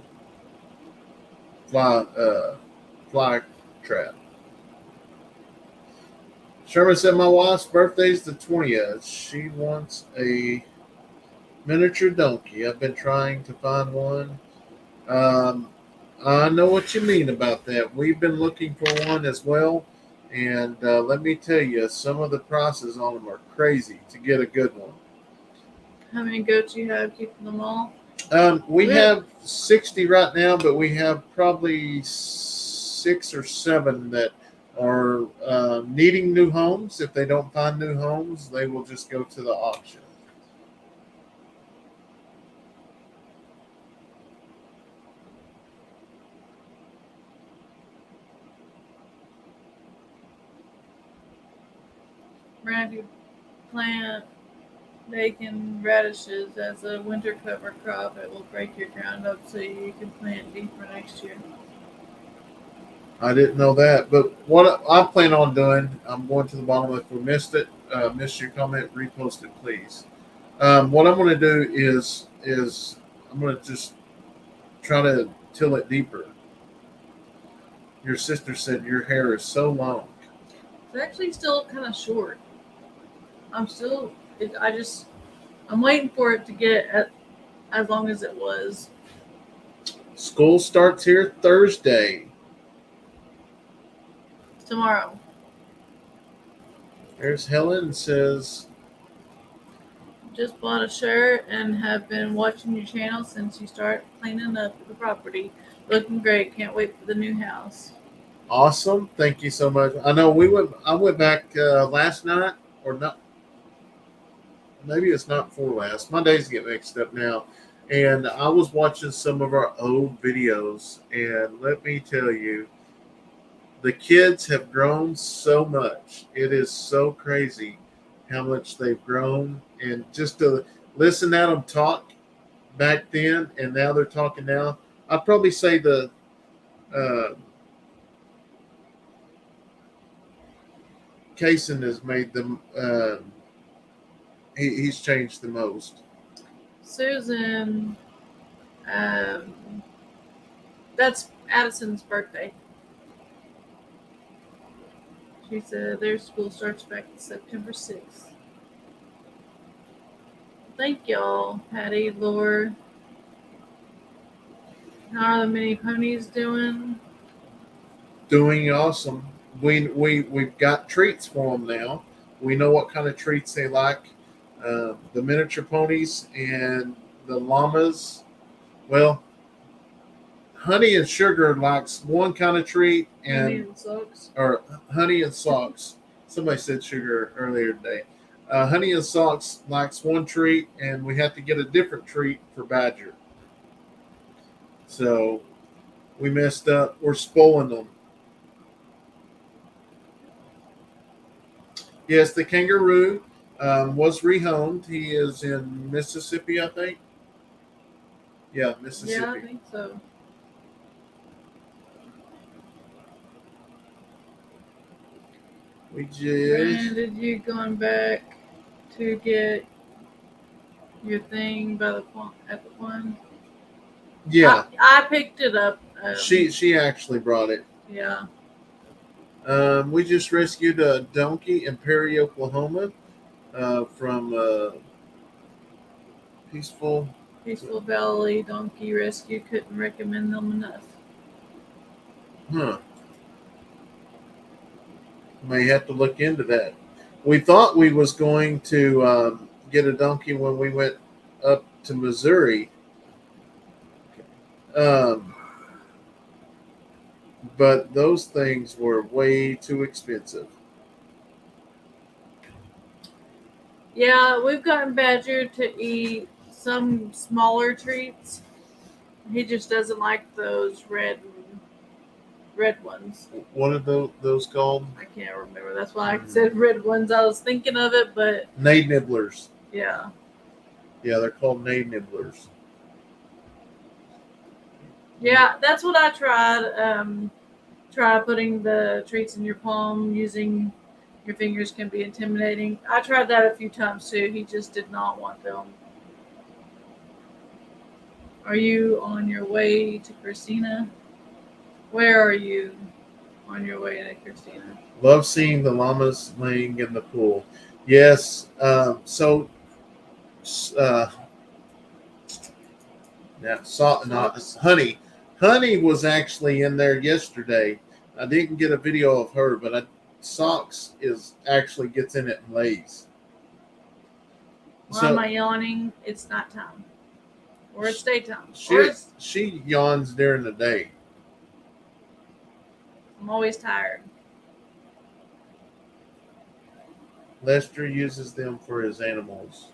fly fly trap. Sherman said my wife's birthday's the 20th. She wants a miniature donkey. I've been trying to find one. Um, I know what you mean about that. We've been looking for one as well. And let me tell you, some of the prices on them are crazy to get a good one.
How many goats you have keeping them all?
We have 60 right now, but we have probably 6 or 7 that are needing new homes. If they don't find new homes, they will just go to the auction.
If you plant bacon radishes as a winter cover crop, it will break your ground up so you can plant deeper next year.
I didn't know that, but what I plan on doing, I'm going to the bottom. If we missed it, missed your comment, repost it, please. What I'm going to do is I'm going to just try to till it deeper. Your sister said your hair is so long.
It's actually still kind of short. I'm waiting for it to get as long as it was.
School starts here Thursday.
Tomorrow.
There's Helen says,
Just bought a shirt and have been watching your channel since you start cleaning up the property. Looking great. Can't wait for the new house.
awesome. Thank you so much. I know I went back last night or not. Maybe it's not for last. My days get mixed up now. And I was watching some of our old videos, and let me tell you, the kids have grown so much. It is so crazy how much they've grown. And just to listen at them talk back then and now they're talking now, I'd probably say the Kayson has made them, he's changed the most.
Susan, that's Addison's birthday. She said their school starts back September 6th. Thank y'all, Patty, Laura. How are the mini ponies doing?
Doing awesome. We've got treats for them now. We know what kind of treats they like. The miniature ponies and the llamas. Well, Honey and Sugar likes one kind of treat,
Indian socks.
or Honey and Socks. Somebody said Sugar earlier today. Honey and Socks likes one treat, and we have to get a different treat for Badger. So we messed up. We're spoiling them. Yes, the kangaroo was rehomed. He is in Mississippi, I think. Yeah, Mississippi.
Yeah, I think so.
We just
Did you going back to get your thing by the pond, at the pond?
yeah.
I picked it up.
She actually brought it.
Yeah.
We just rescued a donkey in Perry, Oklahoma, from Peaceful.
Peaceful Valley Donkey Rescue. Couldn't recommend them enough.
Huh. May have to look into that. We thought we was going to get a donkey when we went up to Missouri. But those things were way too expensive.
Yeah, we've gotten Badger to eat some smaller treats. He just doesn't like those red ones.
What are those called?
I can't remember. That's why I said red ones. I was thinking of it, but
Nade nibblers.
yeah.
Yeah, they're called nade nibblers.
Yeah, that's what I tried. Try putting the treats in your palm. Using your fingers can be intimidating. I tried that a few times too. He just did not want them. Are you on your way to Christina? Where are you on your way to Christina?
Love seeing the llamas laying in the pool. Yes. Honey. Honey was actually in there yesterday. I didn't get a video of her, but Socks actually gets in it and lays.
Why am I yawning? It's not time. Or it's daytime.
She yawns during the day.
I'm always tired.
Lester uses them for his animals.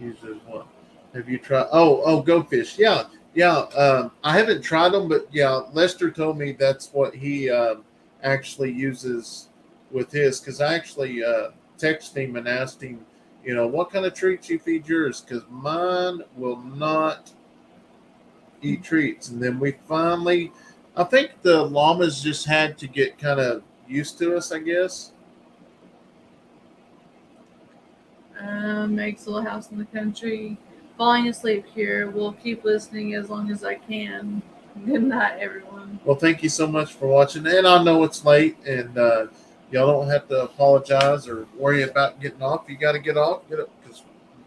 Uses what? Have you tried? Oh, goldfish. Yeah. I haven't tried them, but yeah, Lester told me that's what he actually uses with his. Because I actually texted him and asked him, what kind of treats you feed yours? Because mine will not eat treats. And then we finally, I think the llamas just had to get kind of used to us, I guess.
Meg's little house in the country. Falling asleep here. We'll keep listening as long as I can. Good night, everyone.
Well, thank you so much for watching. And I know it's late, and y'all don't have to apologize or worry about getting off. You got to get off, get up, because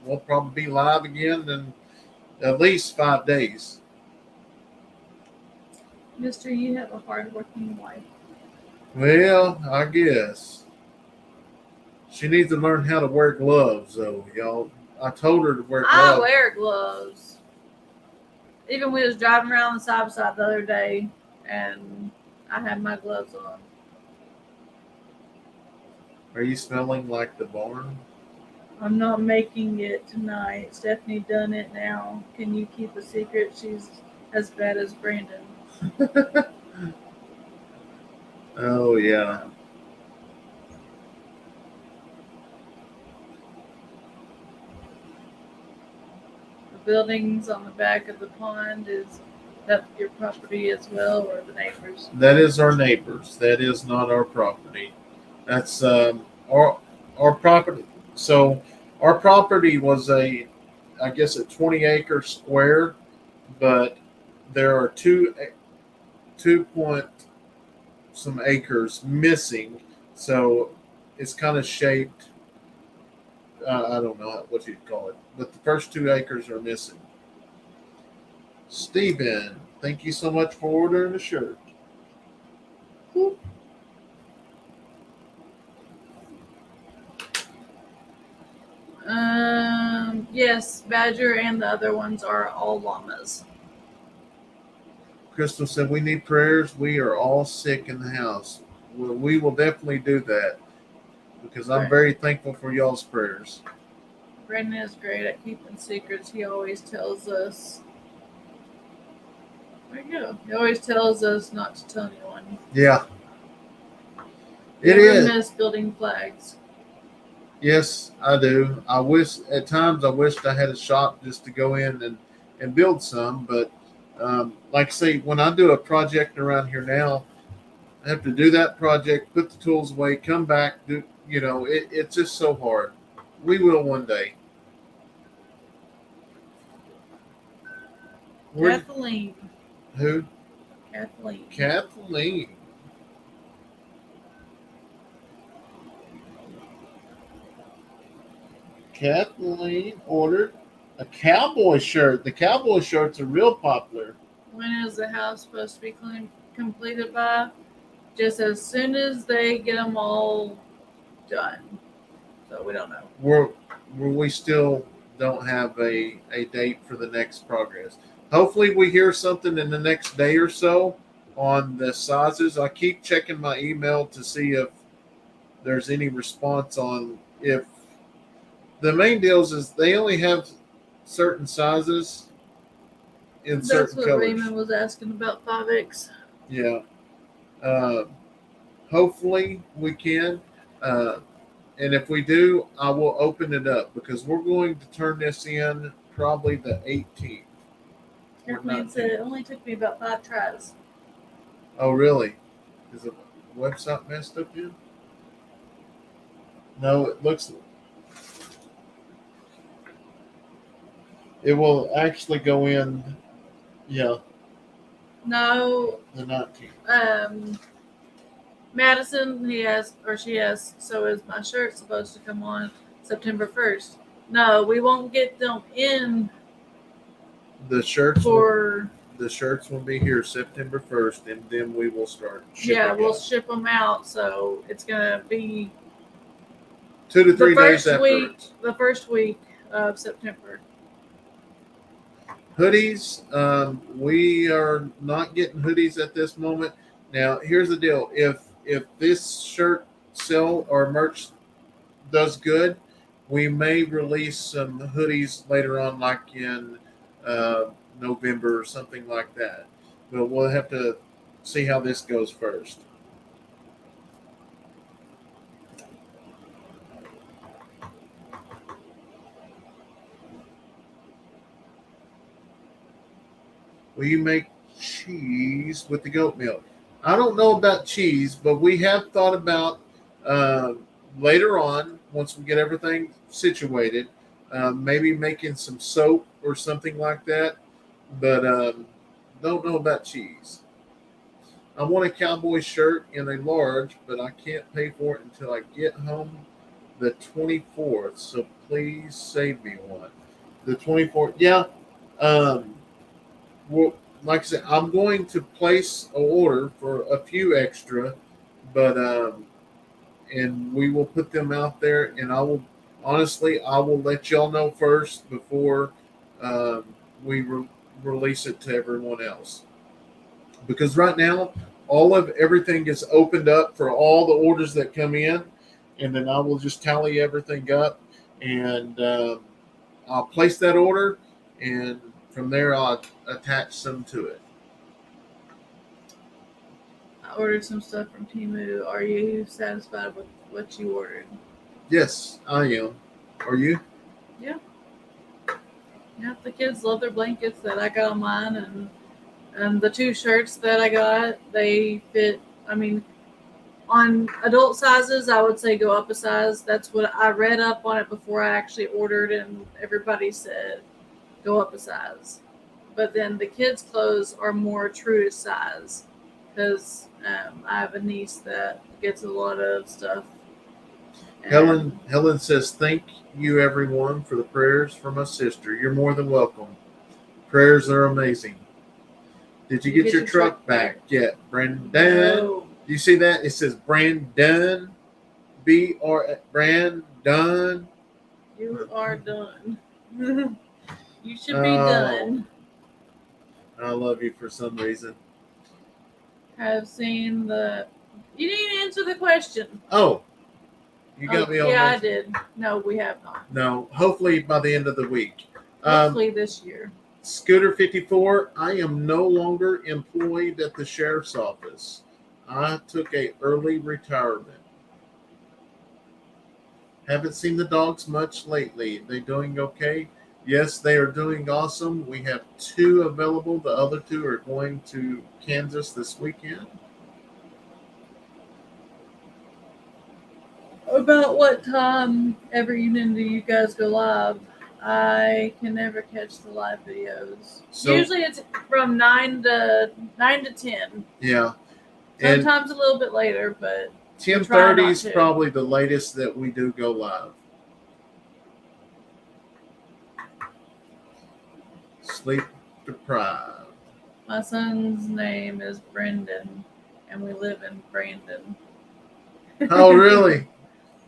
we'll probably be live again in at least 5 days.
Mister, you have a hard-working wife.
Well, I guess. She needs to learn how to wear gloves, though, y'all. I told her to wear gloves.
I wear gloves. Even when we was driving around the side by side the other day, and I had my gloves on.
Are you smelling like the barn?
I'm not making it tonight. Stephanie done it now. Can you keep a secret? She's as bad as Brandon.
Oh, yeah.
Buildings on the back of the pond, is that your property as well, or the neighbors?
That is our neighbors. That is not our property. That's our property. So our property was I guess a 20-acre square, but there are two point some acres missing. So it's kind of shaped. I don't know what you'd call it, but the first 2 acres are missing. Steven, thank you so much for ordering the shirt.
Yes, Badger and the other ones are all llamas.
Crystal said we need prayers. We are all sick in the house. Well, we will definitely do that because I'm
Right.
very thankful for y'all's prayers.
Brandon is great at keeping secrets. He always tells us. There you go. He always tells us not to tell anyone.
Yeah,
You
it
ever
is.
miss building flags?
Yes, I do. I wish at times I wished I had a shop just to go in and build some, but like I say, when I do a project around here now, I have to do that project, put the tools away, come back, do it's just so hard. We will one day. Where
Kathleen.
who?
Kathleen.
Kathleen. Kathleen ordered a cowboy shirt. The cowboy shirts are real popular.
When is the house supposed to be completed by? Just as soon as they get them all done. So we don't know.
We still don't have a date for the next progress. Hopefully we hear something in the next day or so on the sizes. I keep checking my email to see if there's any response on if the main deals is they only have certain sizes in
That's
certain
what
colors.
Raymond was asking about 5X.
Yeah. Uh, hopefully we can. And if we do, I will open it up because we're going to turn this in probably the 18th.
Kathleen said it only took me about 5 tries.
Oh, really? Is the website messed up yet? No, it looks. It will actually go in. Yeah.
No.
The 19th.
Madison, she has, so is my shirt supposed to come on September 1st? No, we won't get them in
The shirts
for.
The shirts will be here September 1st, and then we will start shipping.
Yeah, we'll ship them out, so it's gonna be
2 to 3 days after.
The first week of September.
Hoodies, we are not getting hoodies at this moment. Now, here's the deal: if this shirt sell or merch does good, we may release some hoodies later on, like in November or something like that. But we'll have to see how this goes first. Will you make cheese with the goat milk? I don't know about cheese, but we have thought about later on, once we get everything situated, maybe making some soap or something like that. But don't know about cheese. I want a cowboy shirt in a large, but I can't pay for it until I get home the 24th. So please save me one. The 24th, yeah. Well, like I said, I'm going to place an order for a few extra, but and we will put them out there. And I will let y'all know first before we release it to everyone else. Because right now, everything is opened up for all the orders that come in, and then I will just tally everything up, and I'll place that order, and from there I'll attach some to it.
I ordered some stuff from Temu. Are you satisfied with what you ordered?
Yes, I am. Are you?
Yeah. Yeah, the kids love their blankets that I got on mine, and the 2 shirts that I got, they fit. I mean, on adult sizes, I would say go up a size. That's what I read up on it before I actually ordered, and everybody said go up a size. But then the kids' clothes are more true to size because I have a niece that gets a lot of stuff.
Helen says, "Thank you, everyone, for the prayers for my sister. You're more than welcome. Prayers are amazing." Did you get your truck back yet, Brandon?
No.
Do you see that? It says Brandon, Brandon.
You are done. You should be done.
I love you for some reason.
have seen the. You didn't answer the question.
Oh, you got me on
Yeah, I
there.
did. No, we have not.
No, hopefully by the end of the week.
Hopefully this year.
Scooter 54, I am no longer employed at the sheriff's office. I took a early retirement. Haven't seen the dogs much lately. They doing okay? Yes, they are doing awesome. We have 2 available. The other 2 are going to Kansas this weekend.
About what time every evening do you guys go live? I can never catch the live videos.
So-
Usually it's from 9 to 10.
Yeah. And
Sometimes a little bit later, but
10:30 is
to.
probably the latest that we do go live. Sleep deprived.
My son's name is Brendan, and we live in Brandon.
Oh, really?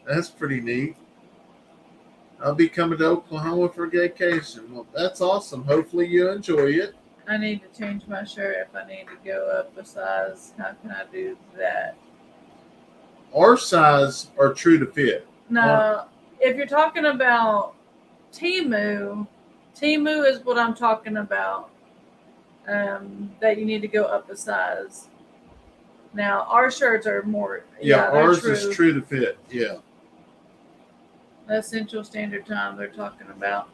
That's pretty neat. I'll be coming to Oklahoma for vacation. Well, that's awesome. Hopefully you enjoy it.
I need to change my shirt if I need to go up a size. How can I do that?
Our size are true to fit.
No, if you're talking about Temu is what I'm talking about. That you need to go up a size. Now our shirts are more.
Yeah, ours
true.
is true to fit. Yeah.
That's Central Standard Time they're talking about.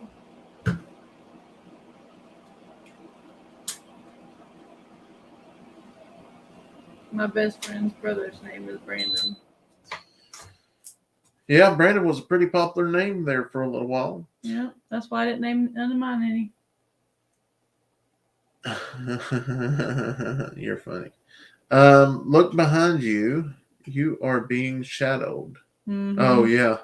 My best friend's brother's name is Brandon.
Yeah, Brandon was a pretty popular name there for a little while.
Yeah, that's why I didn't name none of mine any.
You're funny. Look behind you. You are being shadowed.
Mm-hmm.
Oh, yeah.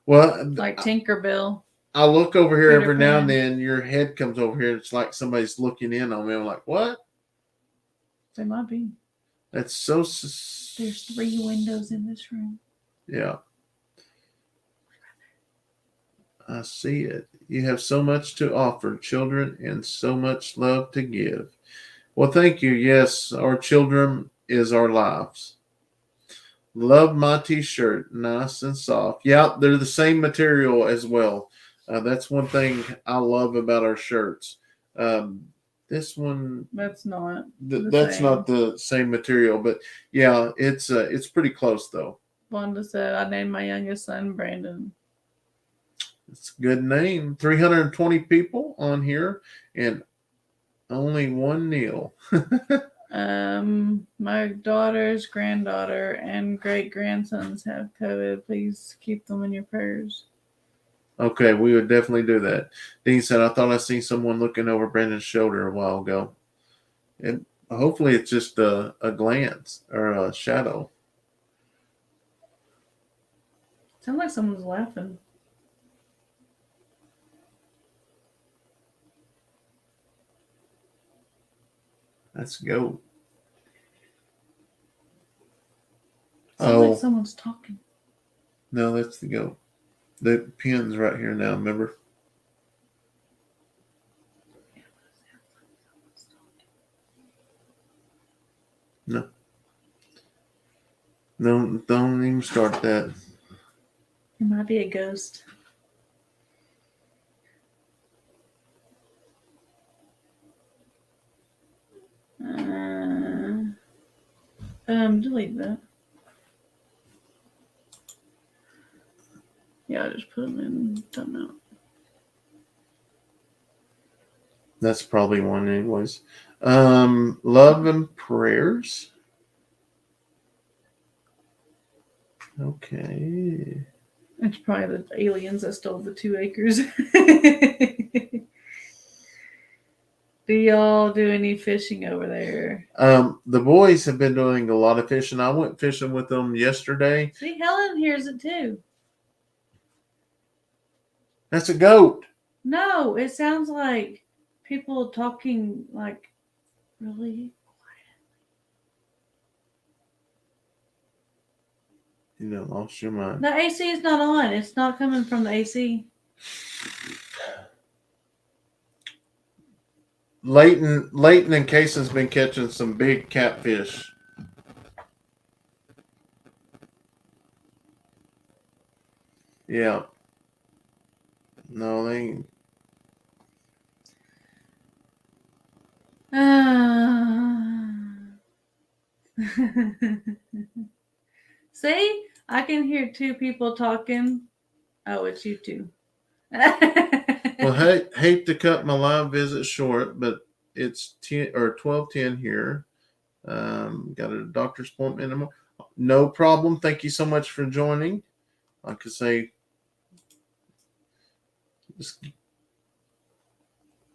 Well,
like Tinkerbell.
I look over here
Peter
every now
Pan.
and then. Your head comes over here. It's like somebody's looking in on me. I'm like, what?
They might be.
That's so.
There's 3 windows in this room.
Yeah. I see it. You have so much to offer children and so much love to give. Well, thank you. Yes, our children is our lives. Love my t-shirt. Nice and soft. Yeah, they're the same material as well. That's one thing I love about our shirts. This one,
That's not.
that's
same.
not the same material, but yeah, it's pretty close though.
Wanda said, I named my youngest son Brandon.
It's a good name. 320 people on here and only 1 Neil.
My daughter's granddaughter and great grandsons have COVID. Please keep them in your prayers.
Okay, we would definitely do that. Dean said, I thought I seen someone looking over Brandon's shoulder a while ago. And hopefully it's just a glance or a shadow.
Sounds like someone's laughing.
Let's go.
Sounds like someone's talking.
No, that's the goat. The pin's right here now, remember? No. No, don't even start that.
It might be a ghost. Delete that. Yeah, I just put them in timeout.
That's probably one anyways. Love and prayers. Okay.
It's probably the aliens that stole the 2 acres. Do y'all do any fishing over there?
The boys have been doing a lot of fishing. I went fishing with them yesterday.
See, Helen hears it too.
That's a goat.
No, it sounds like people talking like really
You know, lost your mind.
The AC is not on. It's not coming from the AC.
Leighton and Kayson's been catching some big catfish. Yeah. No, they ain't.
See, I can hear two people talking. Oh, it's you two.
Well, hate to cut my live visit short, but it's 12:10 here. Got a doctor's appointment tomorrow. No problem. Thank you so much for joining. Like I say, just,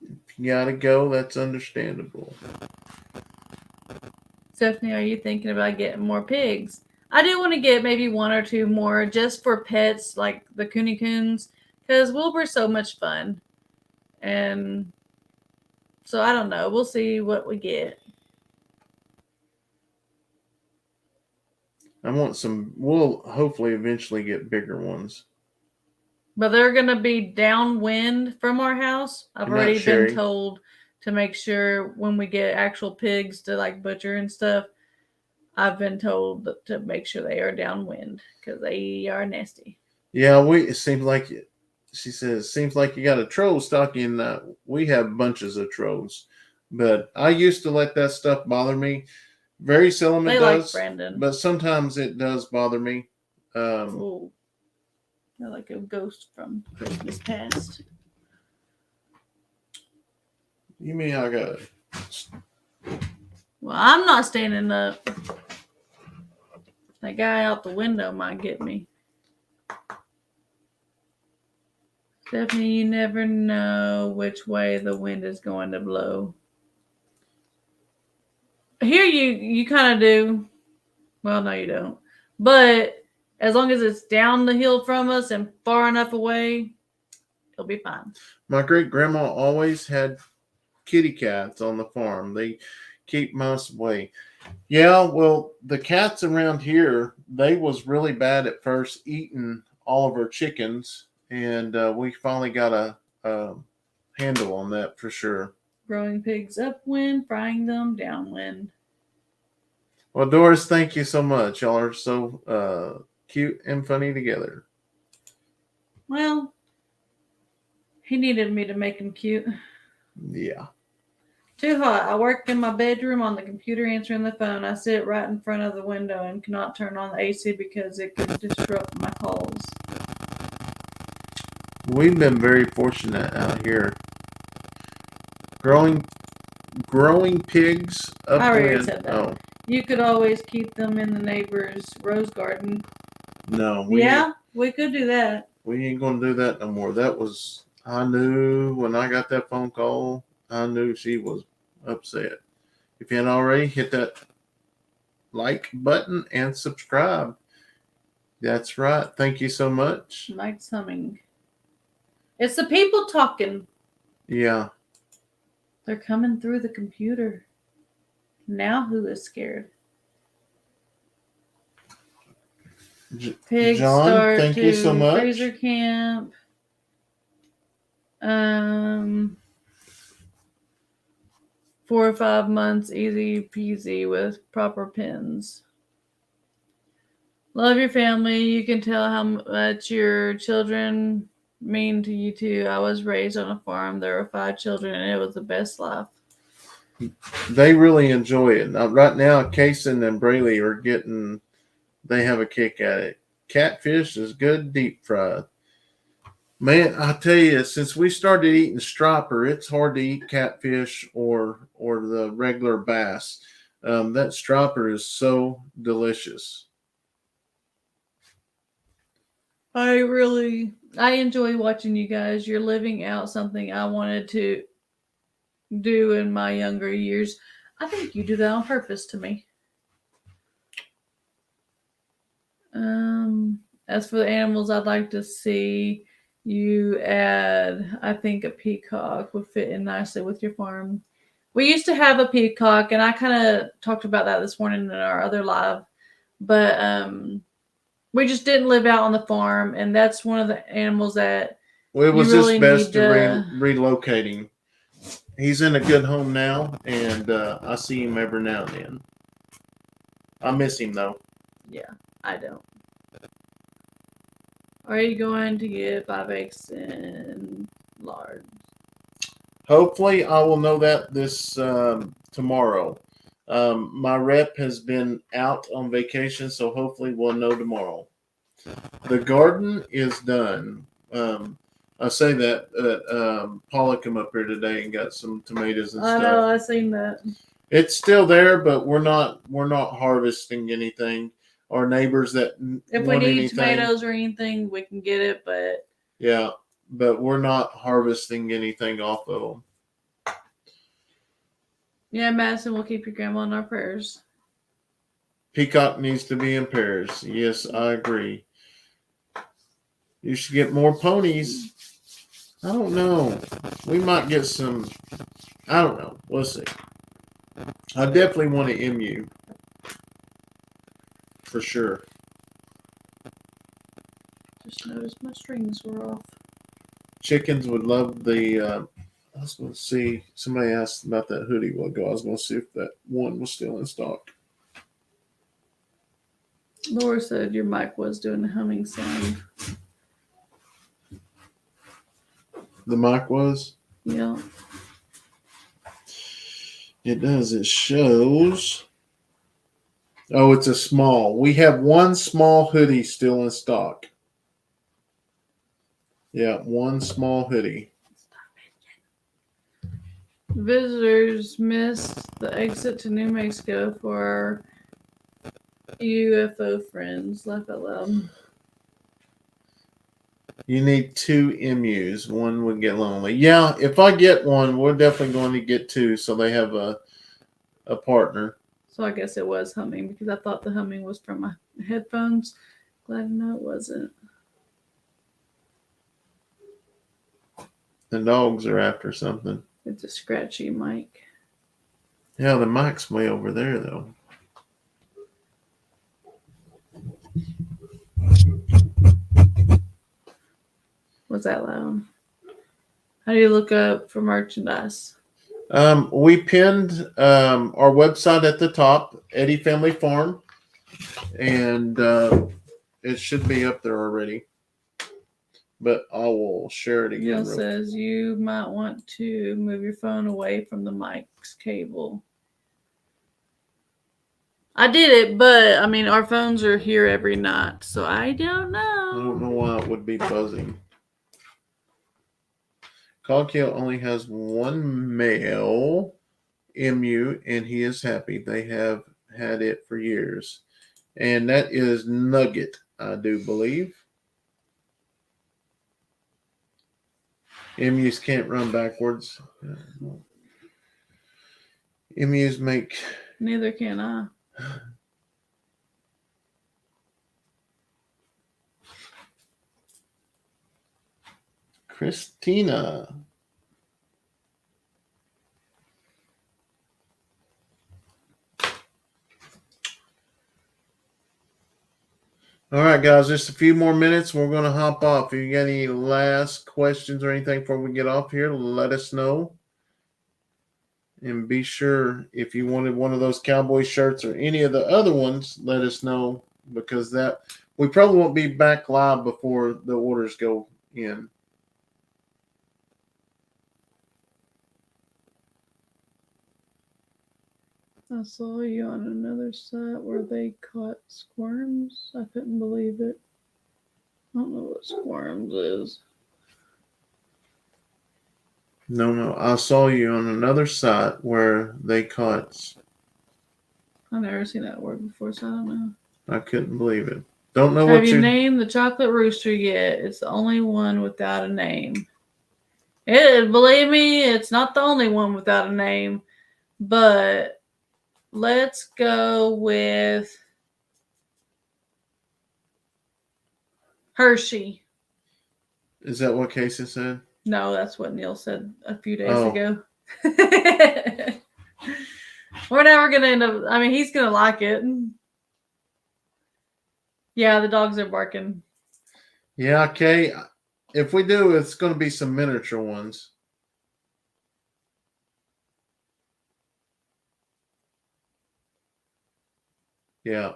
if you gotta go, that's understandable.
Stephanie, are you thinking about getting more pigs? I do want to get maybe one or two more just for pets, like the Cooney Coons, because Wilbur's so much fun. And so I don't know. We'll see what we get.
I want some. We'll hopefully eventually get bigger ones.
But they're going to be downwind from our house. I've
Good night,
already
Sherry.
been told to make sure when we get actual pigs to like butcher and stuff, I've been told to make sure they are downwind because they are nasty.
Yeah, it seems like it. She says, seems like you got a troll stocking. We have bunches of trolls, but I used to let that stuff bother me. Very seldom
They
it
like
does,
Brandon.
but sometimes it does bother me.
Ooh. They're like a ghost from Christmas past.
You mean I got?
Well, I'm not standing up. That guy out the window might get me. Stephanie, you never know which way the wind is going to blow. Here you kind of do. Well, no, you don't. But as long as it's down the hill from us and far enough away, it'll be fine.
My great grandma always had kitty cats on the farm. They keep mice away. Yeah, well, the cats around here, they was really bad at first, eating all of our chickens, and we finally got a handle on that for sure.
Growing pigs upwind, frying them downwind.
Well, Doris, thank you so much. Y'all are so cute and funny together.
Well, he needed me to make him cute.
Yeah.
Too hot. I work in my bedroom on the computer answering the phone. I sit right in front of the window and cannot turn on the AC because it could disrupt my calls.
We've been very fortunate out here. Growing pigs upwind.
I already said that.
Oh.
You could always keep them in the neighbor's rose garden.
No.
We could do that.
We ain't going to do that no more. That was, I knew when I got that phone call, I knew she was upset. If you hadn't already, hit that like button and subscribe. That's right. Thank you so much.
Mike's humming. It's the people talking.
Yeah.
They're coming through the computer. Now who is scared? Pigs
John,
start
thank you so much.
Freezer camp. 4 or 5 months, easy peasy with proper pins. Love your family. You can tell how much your children mean to you too. I was raised on a farm. There were 5 children, and it was the best life.
They really enjoy it. Now, right now, Kayson and Braylee are they have a kick at it. Catfish is good deep fried. Man, I tell you, since we started eating striper, it's hard to eat catfish or the regular bass. That striper is so delicious.
I enjoy watching you guys. You're living out something I wanted to do in my younger years. I think you do that on purpose to me. As for the animals, I'd like to see you add, I think a peacock would fit in nicely with your farm. We used to have a peacock, and I kind of talked about that this morning in our other live, but we just didn't live out on the farm, and that's one of the animals that
Well, it was
really
just best
need
to relocating. he's in a good home now, and I see him every now and then. I miss him though.
Yeah, I don't. Are you going to get 5 eggs and lard?
Hopefully, I will know that this tomorrow. My rep has been out on vacation, so hopefully we'll know tomorrow. The garden is done. I say that Paula come up here today and got some tomatoes and
I
stuff.
know, I seen that.
It's still there, but we're not harvesting anything. Our neighbors that
If we
want
need
anything,
tomatoes or anything, we can get it, but
yeah, but we're not harvesting anything off of them.
yeah, Madison, we'll keep your grandma in our prayers.
Peacock needs to be in pairs. Yes, I agree. You should get more ponies. I don't know. We might get some. I don't know. We'll see. I definitely want an MU. For sure.
Just noticed my strings were off.
Chickens would love the. I was going to see. Somebody asked about that hoodie a while ago. I was going to see if that one was still in stock.
Laura said your mic was doing a humming sound.
The mic was?
Yeah.
It does. It shows. Oh, it's a small. We have one small hoodie still in stock. Yeah, one small hoodie.
Visitors missed the exit to New Mexico for our UFO friends. Laugh out loud.
You need 2 MUs. One would get lonely. Yeah, if I get one, we're definitely going to get 2 so they have a partner.
So I guess it was humming because I thought the humming was from my headphones. Glad to know it wasn't.
The dogs are after something.
It's a scratchy mic.
Yeah, the mic's way over there, though.
Was that loud? How do you look up for merchandise?
We pinned our website at the top, Eddy Family Farm, and it should be up there already. But I will share it again.
Neil says you might want to move your phone away from the mic's cable. I did it, but I mean, our phones are here every night, so I don't know.
I don't know why it would be buzzing. Cogtail only has one male MU, and he is happy. They have had it for years. And that is Nugget, I do believe. MUs can't run backwards. MUs make...
Neither can I.
Christina. All right, guys, just a few more minutes. We're going to hop off. If you got any last questions or anything before we get off here, let us know. And be sure, if you wanted one of those cowboy shirts or any of the other ones, let us know, because that we probably won't be back live before the orders go in.
I saw you on another site where they caught squirms. I couldn't believe it. I don't know what squirms is.
No. I saw you on another site where they caught.
I've never seen that word before, so I don't know.
I couldn't believe it. Don't know
Have
what
you named the chocolate rooster yet? It's the only one without a name. Believe me, it's not the only one without a name, but let's go with Hershey.
Is that what Kayson said?
No, that's what Neil said a few days ago. We're never going to end up, I mean, he's going to like it. Yeah, the dogs are barking.
Yeah, Kay. If we do, it's going to be some miniature ones. Yeah.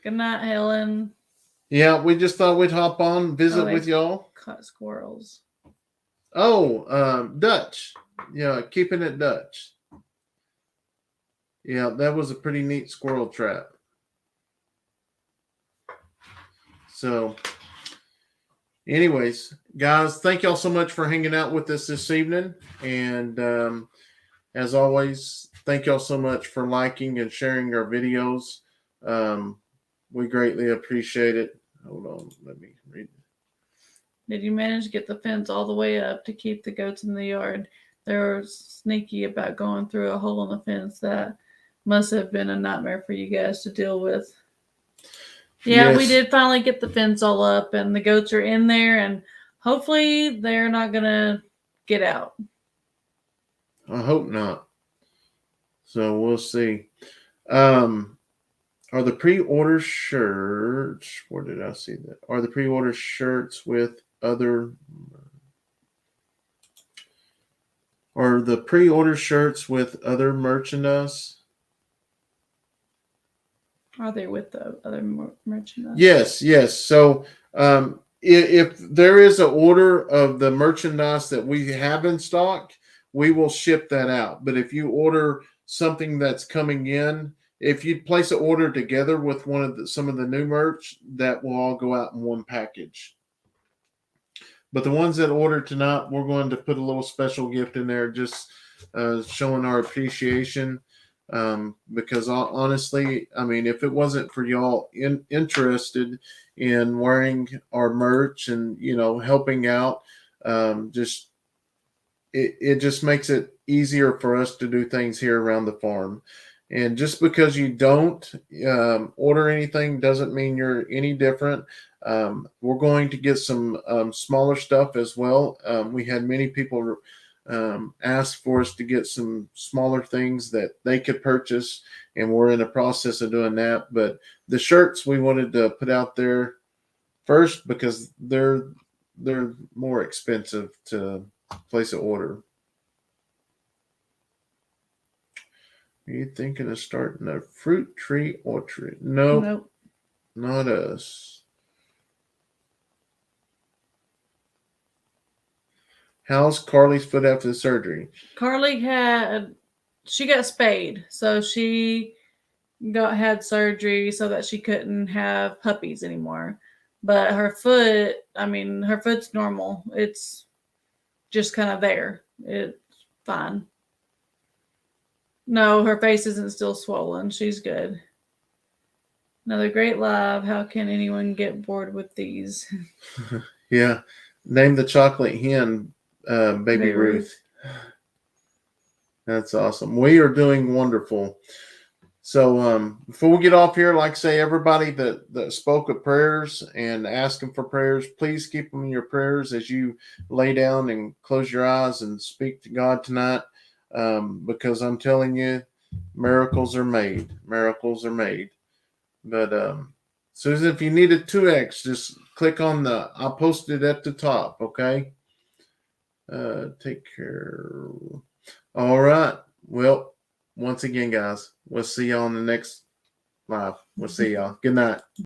Good night, Helen.
Yeah, we just thought we'd hop on, visit
they
with y'all.
caught squirrels.
Oh, Dutch. Yeah, keeping it Dutch. Yeah, that was a pretty neat squirrel trap. So, anyways, guys, thank y'all so much for hanging out with us this evening. And as always, thank y'all so much for liking and sharing our videos. We greatly appreciate it. Hold on, let me read.
Did you manage to get the fence all the way up to keep the goats in the yard? They were sneaky about going through a hole in the fence. That must have been a nightmare for you guys to deal with. Yeah,
Yes.
we did finally get the fence all up, and the goats are in there, and hopefully they're not going to get out.
I hope not. So we'll see. Are the pre-order shirts? Where did I see that? Are the pre-order shirts with other? Are the pre-order shirts with other merchandise?
Are they with the other merchandise?
Yes. So if there is an order of the merchandise that we have in stock, we will ship that out. But if you order something that's coming in, if you place an order together with some of the new merch, that will all go out in one package. But the ones that ordered tonight, we're going to put a little special gift in there, just showing our appreciation. Because honestly, I mean, if it wasn't for y'all interested in wearing our merch and helping out, just it just makes it easier for us to do things here around the farm. And just because you don't order anything doesn't mean you're any different. We're going to get some smaller stuff as well. We had many people ask for us to get some smaller things that they could purchase, and we're in the process of doing that. But the shirts we wanted to put out there first because they're more expensive to place an order. Are you thinking of starting a fruit tree orchard? Nope. Not us. How's Carly's foot after the surgery?
Carly she got spayed, so she had surgery so that she couldn't have puppies anymore. But her foot's normal. It's just kind of there. It's fine. No, her face isn't still swollen. She's good. Another great live. How can anyone get bored with these?
Yeah. Name the chocolate hen, Baby Ruth. That's awesome. We are doing wonderful. So before we get off here, like I say, everybody that spoke of prayers and asking for prayers, please keep them in your prayers as you lay down and close your eyes and speak to God tonight. Because I'm telling you, miracles are made. Miracles are made. But Susan, if you need a 2X, just click on I'll post it at the top, okay? Take care. All right. Well, once again, guys, we'll see y'all on the next live. We'll see y'all. Good night.